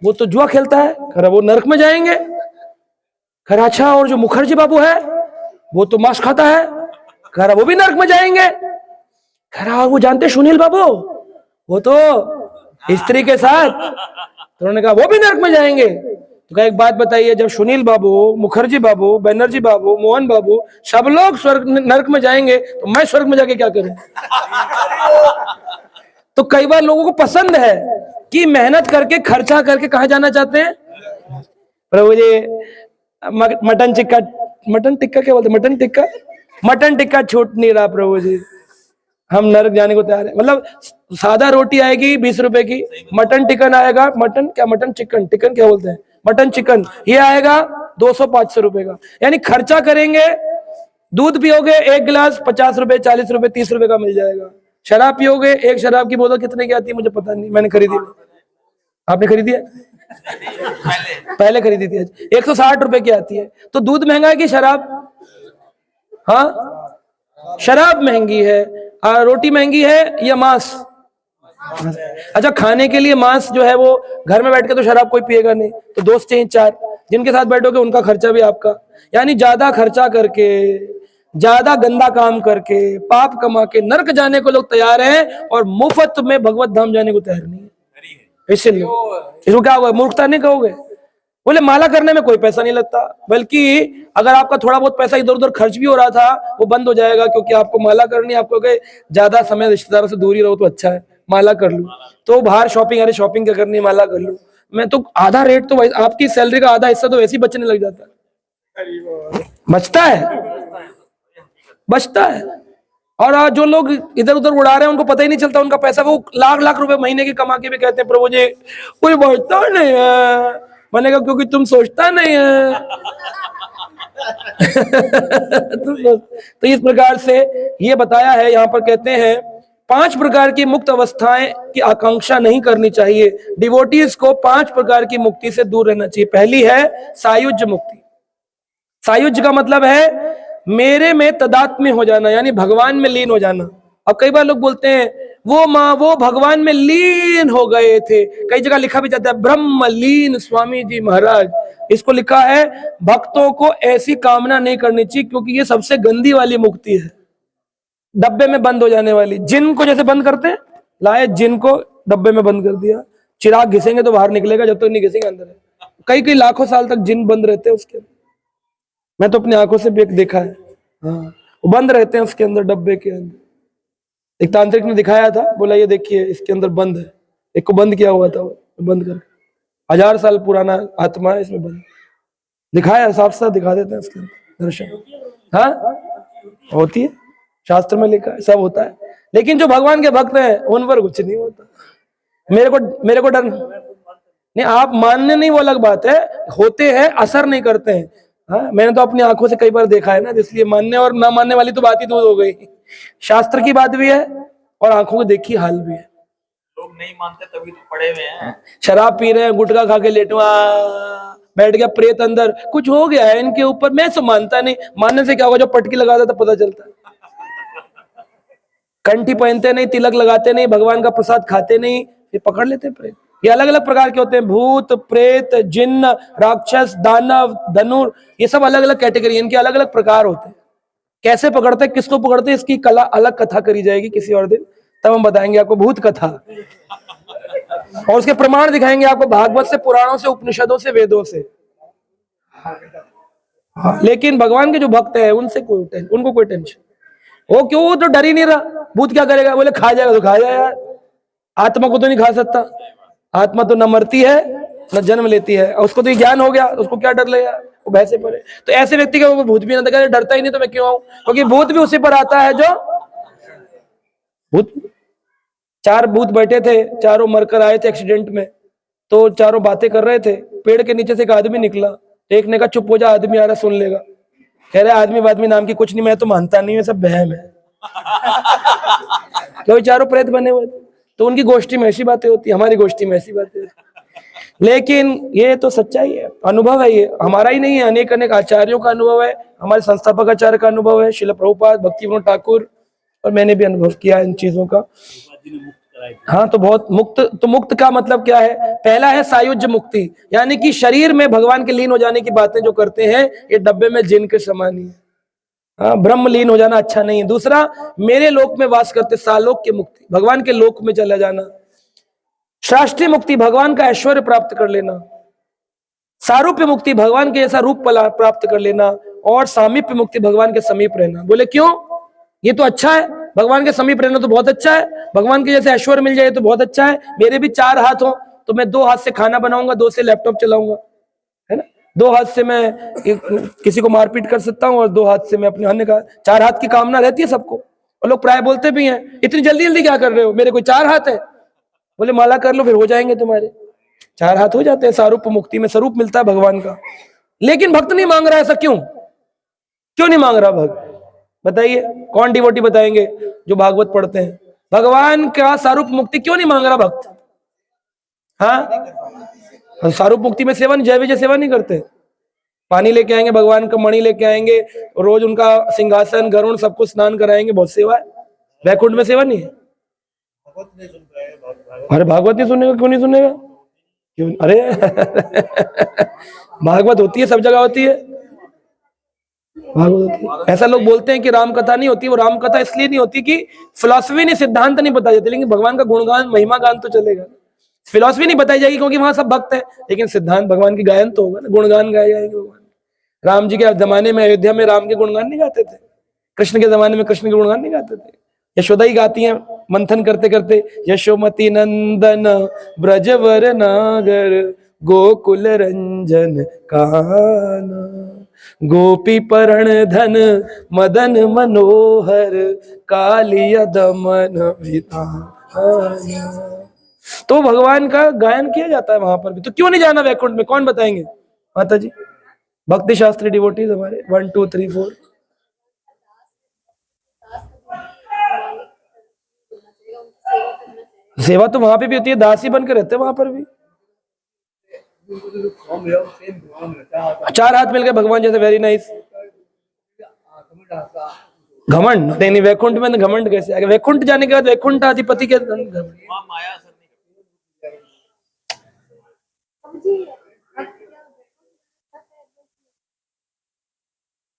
वो तो जुआ खेलता है, कह रहा वो नरक में जाएंगे। कह रहा अच्छा और जो मुखर्जी बाबू है वो तो मांस खाता है, कह रहा वो भी नरक में जाएंगे। कह रहा वो जानते सुनील बाबू वो तो स्त्री के साथ, तो उन्होंने कहा वो भी नरक में जाएंगे। तो कहा एक बात बताइए, जब सुनील बाबू, मुखर्जी बाबू, बैनर्जी बाबू, मोहन बाबू सब लोग स्वर्ग नरक में जाएंगे तो मैं स्वर्ग में जाके क्या करूं। तो कई बार लोगों को पसंद है कि मेहनत करके खर्चा करके कहा जाना चाहते हैं, प्रभु जी मटन टिक्का क्या बोलते, मटन टिक्का छूट नहीं रहा प्रभु जी, हम नरक जाने को तैयार है। मतलब सादा रोटी आएगी 20 रुपए की, मटन चिकन आएगा, मटन चिकन क्या बोलते हैं, मटन चिकन ये आएगा 200-500 रुपए का। यानी खर्चा करेंगे, दूध पियोगे 1 गिलास 50 रुपए, 40 रुपए, 30 रुपए का मिल जाएगा। शराब पियोगे, एक शराब की बोतल कितने की आती है मुझे पता नहीं, मैंने खरीदी नहीं, आपने खरीदी है? पहले खरीदी थी, 160 रुपए की आती है। तो दूध महंगा है कि शराब? हाँ शराब महंगी है, रोटी महंगी है या मांस? अच्छा खाने के लिए मांस जो है वो घर में बैठ के तो शराब कोई पिएगा नहीं, तो दोस्त चाहिए 4, जिनके साथ बैठोगे उनका खर्चा भी आपका। यानी ज्यादा खर्चा करके, ज्यादा गंदा काम करके, पाप कमा के नरक जाने को लोग तैयार हैं और मुफ्त में भगवत धाम जाने को तैयार नहीं है। इसलिए इसको क्या होगा, मूर्खता नहीं कहोगे? बोले माला करने में कोई पैसा नहीं लगता, बल्कि अगर आपका थोड़ा बहुत पैसा इधर उधर खर्च भी हो रहा था वो बंद हो जाएगा, क्योंकि आपको माला करनी, आपको ज्यादा समय रिश्तेदारों से दूरी रहो तो अच्छा है, माला कर लूं। तो बाहर शॉपिंग, अरे शॉपिंग क्या करनी, माला कर लूं। मैं तो आधा रेट तो आपकी सैलरी का आधा हिस्सा तो वैसे ही बचने लग जाता है, बचता है। और जो लोग इधर उधर उड़ा रहे हैं उनको पता ही नहीं चलता उनका पैसा, वो लाख रुपए महीने की कमा के भी कहते हैं प्रभु जी कोई बचता नहीं है। मैंने कहा क्योंकि तुम सोचता नहीं है। तो इस प्रकार से ये बताया है यहाँ पर, कहते हैं 5 प्रकार की मुक्त अवस्थाएं की आकांक्षा नहीं करनी चाहिए। डिवोटीज को 5 प्रकार की मुक्ति से दूर रहना चाहिए। पहली है सायुज्य मुक्ति। सायुज्य का मतलब है मेरे में तदात्म्य हो जाना, यानी भगवान में लीन हो जाना। अब कई बार लोग बोलते हैं वो भगवान में लीन हो गए थे, कई जगह लिखा भी जाता है ब्रह्म लीन स्वामी जी महाराज। इसको लिखा है भक्तों को ऐसी कामना नहीं करनी चाहिए, क्योंकि ये सबसे गंदी वाली मुक्ति है, डब्बे में बंद हो जाने वाली। जिन को जैसे बंद करते हैं, लाए जिन को डब्बे में बंद कर दिया, चिराग घिसेंगे तो बाहर निकलेगा, जब तक नहीं घिसेंगे अंदर है। कई लाखों साल तक जिन बंद रहते हैं उसके, मैं तो अपनी आंखों से भी देखा है। हाँ वो बंद रहते हैं उसके अंदर, डब्बे के अंदर। एक तांत्रिक ने दिखाया था, बोला ये देखिए इसके अंदर बंद है, एक को बंद किया हुआ था, बंद कर 1000 साल पुराना आत्मा है इसमें बंद, दिखाया साफ साफ दिखा देते हैं उसके अंदर दर्शन। हाँ होती है, शास्त्र में लिखा है, सब होता है। लेकिन जो भगवान के भक्त हैं उन पर कुछ नहीं होता। मेरे को डर नहीं, आप मानने नहीं वो अलग बात है, होते हैं असर नहीं करते हैं। हाँ मैंने तो अपनी आंखों से कई बार देखा है ना, इसलिए मानने और ना मानने वाली तो बात ही दूर हो गई। शास्त्र की बात भी है और आंखों को देखी हाल भी है। लोग नहीं मानते तभी तो पड़े हुए हैं, शराब पी रहे हैं, गुटखा खा के लेटवा, बैठ गया प्रेत अंदर, कुछ हो गया है इनके ऊपर। मैं तो मानता नहीं, मानने से क्या होगा, जो पटकी लगाता था पता चलता है। कंठी पहनते नहीं, तिलक लगाते नहीं, भगवान का प्रसाद खाते नहीं, ये पकड़ लेते हैं प्रेत। ये अलग अलग प्रकार के होते हैं, भूत, प्रेत, जिन्न, राक्षस, दानव, धनुर, ये सब अलग अलग कैटेगरी, इनके अलग अलग प्रकार होते हैं। कैसे पकड़ते हैं, किसको पकड़ते हैं, इसकी कला अलग कथा करी जाएगी किसी और दिन, तब हम बताएंगे आपको भूत कथा, और उसके प्रमाण दिखाएंगे आपको भागवत से, पुराणों से, उपनिषदों से, वेदों से। लेकिन भगवान के जो भक्त है उनसे उनको कोई टेंशन, वो क्यों, वो तो डर ही नहीं रहा। भूत क्या करेगा, बोले खा जाएगा तो खा जाएगा यार, आत्मा को तो नहीं खा सकता, आत्मा तो न मरती है न जन्म लेती है, और उसको तो ज्ञान हो गया, उसको क्या डर लगेगा, वो भैंसे पड़े। तो ऐसे व्यक्ति का वो भूत भी ना देखा, डरता ही नहीं तो मैं क्यों आऊं, क्योंकि भूत भी उसी पर आता है जो भूत। 4 भूत बैठे थे, चारों मरकर आए थे एक्सीडेंट में, तो चारों बातें कर रहे थे, पेड़ के नीचे से एक आदमी निकला, एक ने कहा चुप हो जा, आदमी आ रहा सुन लेगा। कह रहे आदमी नाम की कुछ नहीं, मैं तो मानता नहीं है, सब बहम है। क्योंकि चारों प्रेत बने हुए थे, तो उनकी गोष्ठी में ऐसी बातें होती, हमारी गोष्ठी में ऐसी बातें होती। लेकिन ये तो सच्चाई है, अनुभव है, ये हमारा ही नहीं है, अनेक अनेक आचार्यों का अनुभव है, हमारे संस्थापक आचार्य का अनुभव है, श्रील प्रभुपाद, भक्तिविनोद ठाकुर, और मैंने भी अनुभव किया इन चीजों का। हाँ, तो बहुत मुक्त, तो मुक्त का मतलब क्या है, पहला है सायुज्य मुक्ति, यानी कि शरीर में भगवान के लीन हो जाने की बातें जो करते हैं, ये डब्बे में जिन के समान ही है। हाँ, ब्रह्म लीन हो जाना अच्छा नहीं है। दूसरा, मेरे लोक में वास करते, सालोक की मुक्ति, भगवान के लोक में चला जाना। शास्त्रीय मुक्ति, भगवान का ऐश्वर्य प्राप्त कर लेना। सारूप्य मुक्ति, भगवान के जैसा रूप प्राप्त कर लेना। और सामीप्य मुक्ति, भगवान के समीप रहना। बोले क्यों, ये तो अच्छा है, भगवान के समीप रहना तो बहुत अच्छा है, भगवान के जैसे ऐश्वर्य मिल जाए तो बहुत अच्छा है। मेरे भी 4 हाथ हो तो मैं 2 हाथ से खाना बनाऊंगा, 2 से लैपटॉप चलाऊंगा, है ना, 2 हाथ से मैं किसी को मारपीट कर सकता हूँ, और 2 हाथ से मैं अपने अन्य का, 4 हाथ की कामना रहती है सबको। और लोग प्राय बोलते भी हैं, इतनी जल्दी जल्दी क्या कर रहे हो, मेरे कोई 4 हाथ है। बोले माला कर लो, फिर हो जाएंगे तुम्हारे 4 हाथ, हो जाते हैं। सारूप मुक्ति में स्वरूप मिलता है भगवान का। लेकिन भक्त नहीं मांग रहा, ऐसा क्यों, क्यों नहीं मांग रहा भक्त, बताइए, कौन डिवोटी बताएंगे जो भागवत पढ़ते हैं, भगवान का सारूप मुक्ति क्यों नहीं मांग रहा भक्त। हाँ, सारूप मुक्ति में सेवा नहीं, जय विजय सेवा नहीं करते, पानी लेके आएंगे, भगवान का मणि लेके आएंगे, रोज उनका सिंहासन गरुण सबको स्नान कराएंगे, बहुत सेवा है। वैकुंठ में सेवा नहीं है। अरे भागवत नहीं सुनेगा, क्यों नहीं सुनेगा, क्यों, अरे भागवत होती है, सब जगह होती है भागवत होती है। ऐसा लोग बोलते हैं कि राम कथा नहीं होती, वो राम कथा इसलिए नहीं होती कि फिलॉसफी नहीं, सिद्धांत नहीं बताई जाती, लेकिन भगवान का गुणगान महिमा गान तो चलेगा। फिलॉसफी नहीं बताई जाएगी क्योंकि वहां सब भक्त है, लेकिन सिद्धांत भगवान की गायन तो होगा ना, गुणगान गाए जाएंगे भगवान। राम जी के जमाने में अयोध्या में राम के गुणगान नहीं गाते थे, कृष्ण के जमाने में कृष्ण के गुणगान नहीं गाते थे। यशोदा ही गाती हैं मंथन करते करते, यशोमती नंदन ब्रजवर नागर गोकुल रंजन काना गोपी परण धन मदन मनोहर कालिया दमन विधान। तो भगवान का गायन किया जाता है वहां पर भी, तो क्यों नहीं जाना वैकुंठ में, कौन बताएंगे माता जी, भक्ति शास्त्री डिवोटीज हमारे 1 2 3 4। सेवा तो वहां पे भी होती है, दासी बनकर रहते हैं वहां पर भी। 4 हाथ मिलकर भगवान जैसे, वेरी नाइस। घमंड नहीं, वैकुंठ में घमंड कैसे आएगा, वैकुंठ जाने के बाद वैकुंठ अधिपति के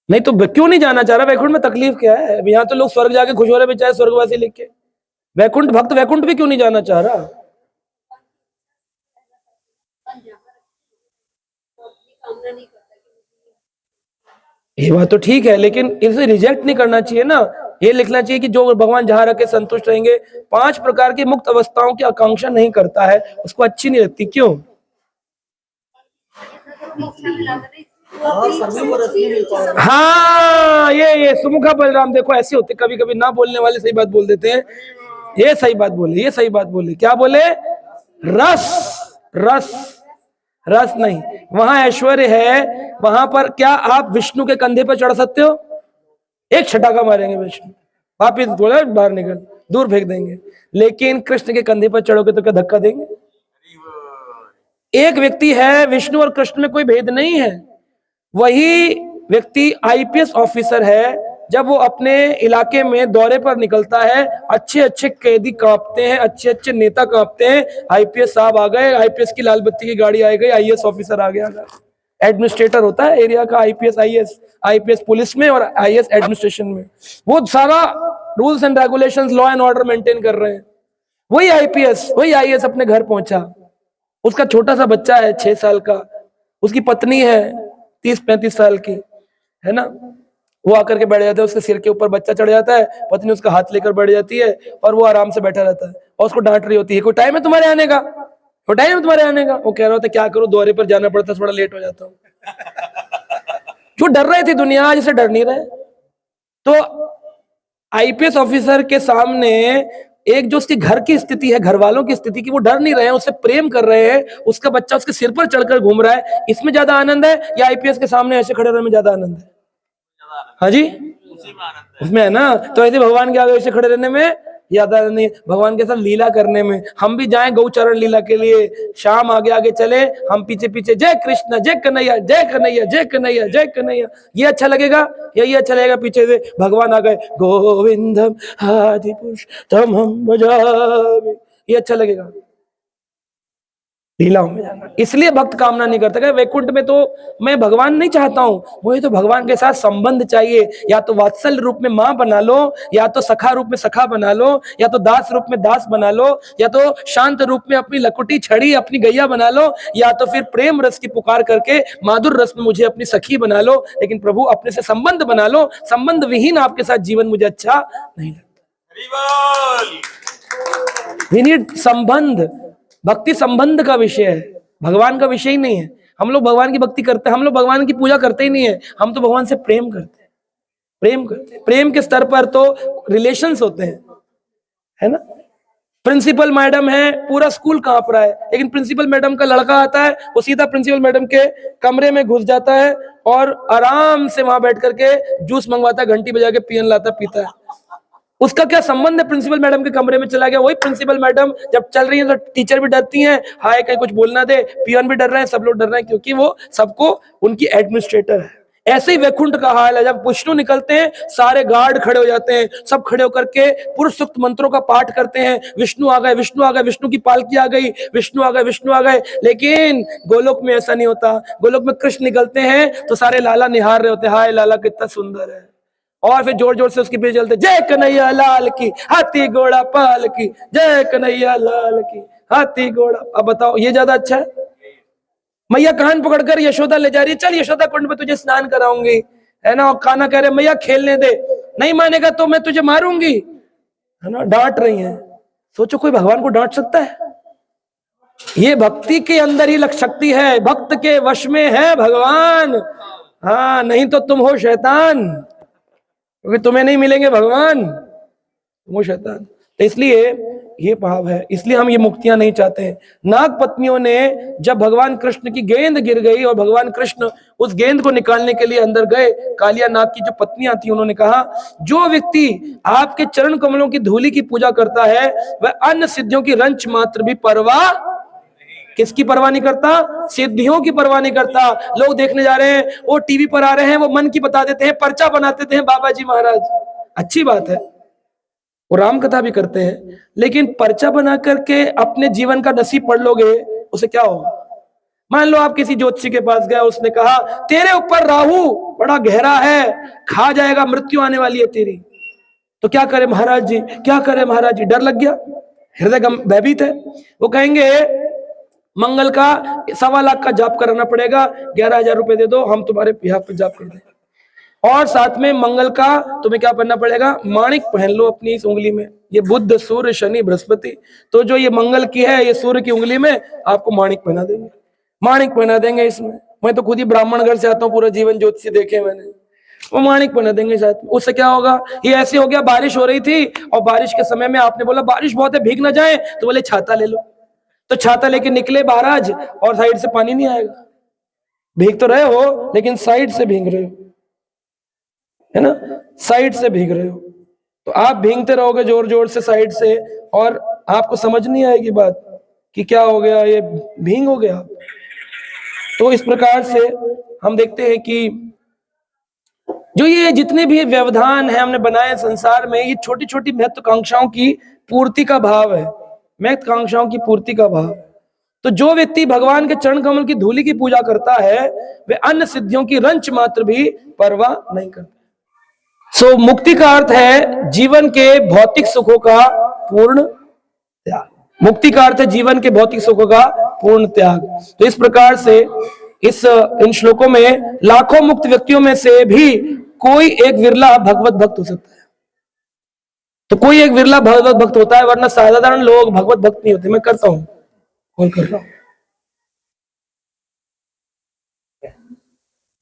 नहीं, तो क्यों नहीं जाना चाह रहा वैकुंठ में, तकलीफ क्या है, यहाँ तो लोग स्वर्ग जाके खुश हो रहे बेचारे, स्वर्गवासी लिख के। वैकुंठ भक्त वैकुंठ भी क्यों नहीं जाना चाह रहा, ये बात तो ठीक है, लेकिन इसे रिजेक्ट नहीं करना चाहिए ना। ये लिखना चाहिए कि जो भगवान जहां रखे संतुष्ट रहेंगे, 5 प्रकार की मुक्त अवस्थाओं की आकांक्षा नहीं करता है, उसको अच्छी नहीं लगती, क्यों। हाँ, ये सुमुखा बलराम देखो ऐसे होते, कभी कभी ना बोलने वाले सही बात बोल देते हैं। ये सही बात बोले, ये सही बात बोले, क्या बोले, रस रस रस नहीं, वहां ऐश्वर्य है, वहां पर क्या आप विष्णु के कंधे पर चढ़ सकते हो, एक छटाका मारेंगे विष्णु, वापिस बोला बाहर निकल, दूर फेंक देंगे। लेकिन कृष्ण के कंधे पर चढ़ोगे तो क्या धक्का देंगे, एक व्यक्ति है, विष्णु और कृष्ण में कोई भेद नहीं है, वही व्यक्ति आईपीएस ऑफिसर है। जब वो अपने इलाके में दौरे पर निकलता है, अच्छे अच्छे कैदी कांपते हैं, अच्छे अच्छे नेता कांपते हैं, आईपीएस साहब आ गए, आईपीएस की लाल बत्ती की गाड़ी आ गई, आईएएस ऑफिसर आ गया। एडमिनिस्ट्रेटर होता है एरिया का, आईपीएस आईएएस, आईपीएस पुलिस में और आईएएस एडमिनिस्ट्रेशन में, वो सारा rules and regulations, law and order maintain कर रहे हैं। वही आईपीएस, वही आईएएस अपने घर पहुंचा, उसका छोटा सा बच्चा है 6 साल का, उसकी पत्नी है 30-35 साल की, है ना। वो आकर के बैठ जाता है, उसके सिर के ऊपर बच्चा चढ़ जाता है, पत्नी उसका हाथ लेकर बैठ जाती है और वो आराम से बैठा रहता है और उसको डांट रही होती है, कोई टाइम है तुम्हारे आने का, कोई टाइम है तुम्हारे आने का। वो कह रहा होता है क्या करूं, दौरे पर जाना पड़ता है, थोड़ा लेट हो जाता हूं। जो डर रहे थे दुनिया, आज से डर नहीं रहे। तो आईपीएस ऑफिसर के सामने एक जो उसके घर की स्थिति है, घर वालों की स्थिति की, वो डर नहीं रहे हैं, उससे प्रेम कर रहे हैं, उसका बच्चा उसके सिर पर चढ़कर घूम रहा है, इसमें ज्यादा आनंद है या आईपीएस के सामने ऐसे खड़े रहने में ज्यादा आनंद है? हाँ जी, उसमें है ना। तो ऐसे भगवान के आगे ऐसे खड़े रहने में ज्यादा नहीं, भगवान के साथ लीला करने में। हम भी जाएं गौचरण लीला के लिए, शाम आगे आगे चले, हम पीछे पीछे, जय कृष्ण, जय कन्हैया, जय कन्हैया, जय कन्हैया, जय कन्हैया, ये अच्छा लगेगा या ये अच्छा लगेगा? पीछे से भगवान आ गए, गोविंदम आदि पुरुषोत्तम हम भजामि, ये अच्छा लगेगा? लीलाओं में जाना। इसलिए भक्त कामना नहीं करता कि वैकुंठ में तो मैं भगवान नहीं चाहता हूं, मुझे तो भगवान के साथ संबंध चाहिए। या तो वात्सल रूप में मां बना लो, या तो सखा रूप में सखा बना लो, या तो दास रूप में दास बना लो, या तो शांत रूप में अपनी लकुटी छड़ी अपनी गैया बना लो, या तो फिर प्रेम रस की पुकार करके माधुर रस में मुझे अपनी सखी बना लो। लेकिन प्रभु अपने से संबंध बना लो, संबंध विहीन आपके साथ जीवन मुझे अच्छा नहीं लगता। वी नीड संबंध। भक्ति संबंध का विषय है, भगवान का विषय ही नहीं है। हम लोग भगवान की भक्ति करते हैं, हम लोग भगवान की पूजा करते ही नहीं है, हम तो भगवान से प्रेम करते हैं, प्रेम करते हैं। प्रेम के स्तर पर तो रिलेशंस होते हैं, है ना। प्रिंसिपल मैडम है, पूरा स्कूल कांप रहा है, लेकिन प्रिंसिपल मैडम का लड़का आता है, वो सीधा प्रिंसिपल मैडम के कमरे में घुस जाता है और आराम से वहां बैठ करके जूस मंगवाता है, घंटी बजा के पियन लाता, पीता है। उसका क्या संबंध है? प्रिंसिपल मैडम के कमरे में चला गया। वही प्रिंसिपल मैडम जब चल रही है तो टीचर भी डरती हैं, हाय कहीं कुछ बोलना दे, पियन भी डर रहे हैं, सब लोग डर रहे हैं, क्योंकि वो सबको उनकी एडमिनिस्ट्रेटर है। ऐसे ही वैकुंठ का हाल है। जब विष्णु निकलते हैं, सारे गार्ड खड़े हो जाते हैं, सब खड़े होकर के पुरुष सूक्त मंत्रों का पाठ करते हैं, विष्णु आ गए, विष्णु आ गए, विष्णु की पालकी आ गई, विष्णु आ गए, विष्णु आ गए। लेकिन गोलोक में ऐसा नहीं होता। गोलोक में कृष्ण निकलते हैं तो सारे लाला निहार रहे होते हैं, हाय लाला कितना सुंदर है, और फिर जोर जोर से उसके पीछे चलते, जय कन्हैया लाल की, हाथी घोड़ा पाल की, जय कन्हैया लाल की, हाथी घोड़ा। अब बताओ ये ज्यादा अच्छा है? मैया कान पकड़कर यशोदा ले जा रही है, चल यशोदा कुंड में तुझे स्नान कराऊंगी, है ना। और कान्हा कह रहे मैया खेलने दे, नहीं मानेगा तो मैं तुझे मारूंगी, है ना, डांट रही है। सोचो कोई भगवान को डांट सकता है? ये भक्ति के अंदर ही लग शक्ति है, भक्त के वश में है भगवान। हाँ, नहीं तो तुम हो शैतान, क्योंकि तुम्हें नहीं मिलेंगे भगवान, वो शैतान। तो इसलिए ये भाव है, इसलिए हम ये मुक्तियां नहीं चाहते हैं। नाग पत्नियों ने जब भगवान कृष्ण की गेंद गिर गई और भगवान कृष्ण उस गेंद को निकालने के लिए अंदर गए, कालिया नाग की जो पत्नियां थी, उन्होंने कहा जो व्यक्ति आपके चरण कमलों की धूलि की पूजा करता है वह अन्य सिद्धियों की रंच मात्र भी परवाह, किसकी परवाह नहीं करता? सिद्धियों की परवाह नहीं करता। लोग देखने जा रहे हैं, वो टीवी पर आ रहे हैं, वो मन की बता देते हैं, पर्चा बना देते हैं बाबा जी महाराज, अच्छी बात है, वो राम कथा भी करते हैं, लेकिन पर्चा बना करके अपने जीवन का नसीब पढ़ लोगे, उसे क्या होगा? मान लो आप किसी ज्योतिषी के पास गए, उसने कहा तेरे ऊपर राहु बड़ा गहरा है, खा जाएगा, मृत्यु आने वाली है तेरी। तो क्या करे महाराज जी, क्या करे महाराज जी? डर लग गया, हृदय भयभीत है। वो कहेंगे मंगल का 1.25 लाख का जाप कराना पड़ेगा, 11,000 रुपए दे दो, हम तुम्हारे बिहाफ पे जाप कर दें। और साथ में मंगल का तुम्हें क्या पहनना पड़ेगा? माणिक पहन लो अपनी इस उंगली में, ये बुध सूर्य शनि बृहस्पति, तो जो ये मंगल की है, ये सूर्य की उंगली में आपको माणिक पहना देंगे, माणिक पहना देंगे इसमें। मैं तो खुद ही ब्राह्मण घर से आता हूँ, पूरा जीवन ज्योतिषी देखे मैंने, वो माणिक पहना देंगे साथ में। उससे क्या होगा? ये ऐसे हो गया, बारिश हो रही थी और बारिश के समय में आपने बोला बारिश बहुत है, भीग ना जाए, तो बोले छाता ले लो, तो छाता लेके निकले महाराज और साइड से पानी नहीं आएगा, भीग तो रहे हो लेकिन साइड से भीग रहे हो, है ना, साइड से भीग रहे हो। तो आप भीगते रहोगे जोर जोर से साइड से, और आपको समझ नहीं आएगी बात, कि क्या हो गया, ये भींग हो गया। तो इस प्रकार से हम देखते हैं कि जो ये जितने भी व्यवधान है हमने बनाए संसार में, ये छोटी छोटी महत्वाकांक्षाओं की पूर्ति का भाव है, महत्वाकांक्षाओं की पूर्ति का भाव। तो जो व्यक्ति भगवान के चरण कमल की धूलि की पूजा करता है, वे अन्य सिद्धियों की रंच मात्र भी परवाह नहीं करता। सो मुक्ति का अर्थ है जीवन के भौतिक सुखों का पूर्ण त्याग। मुक्ति का अर्थ है जीवन के भौतिक सुखों का पूर्ण त्याग। तो इस प्रकार से इन श्लोकों में लाखों मुक्त व्यक्तियों में से भी कोई एक विरला भगवत भक्त हो सकता है। तो कोई एक विरला भगवत भक्त होता है, वरना साधारण लोग भगवत भक्त नहीं होते। मैं करता हूं, कॉल कर रहा हूं।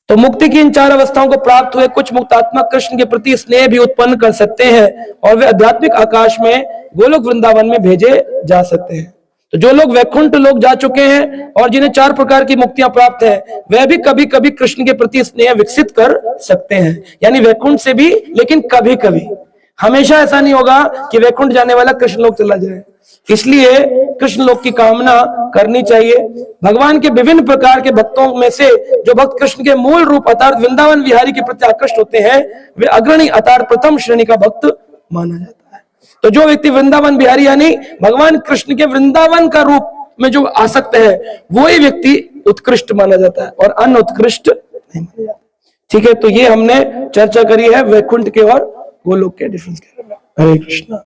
तो मुक्ति की इन 4 अवस्थाओं को प्राप्त हुए कुछ मुक्तात्मा कृष्ण के प्रति स्नेह भी उत्पन्न कर सकते हैं और वे आध्यात्मिक आकाश में गोलोक वृंदावन में भेजे जा सकते हैं। तो जो लोग वैकुंठ लोग जा चुके हैं और जिन्हें 4 प्रकार की मुक्तियां प्राप्त है, वह भी कभी कभी कृष्ण के प्रति स्नेह विकसित कर सकते हैं। यानी वैकुंठ से भी, लेकिन कभी कभी, हमेशा ऐसा नहीं होगा कि वैकुंठ जाने वाला कृष्ण लोक चला जाए। इसलिए कृष्ण लोक की कामना करनी चाहिए। भगवान के विभिन्न प्रकार के भक्तों में से जो भक्त कृष्ण के मूल रूप अर्थात वृंदावन विहारी के प्रति आकृष्ट होते हैं, वे अग्रणी अर्थात प्रथम श्रेणी का भक्त माना जाता है। तो जो व्यक्ति वृंदावन बिहारी यानी भगवान कृष्ण के वृंदावन का रूप में जो आसक्त है, वही व्यक्ति उत्कृष्ट माना जाता है और अन्य उत्कृष्ट नहीं माना जाता। ठीक है, तो ये हमने चर्चा करी है वैकुंठ के और गोलोक के डिफरेंस के बारे में। हरे कृष्णा।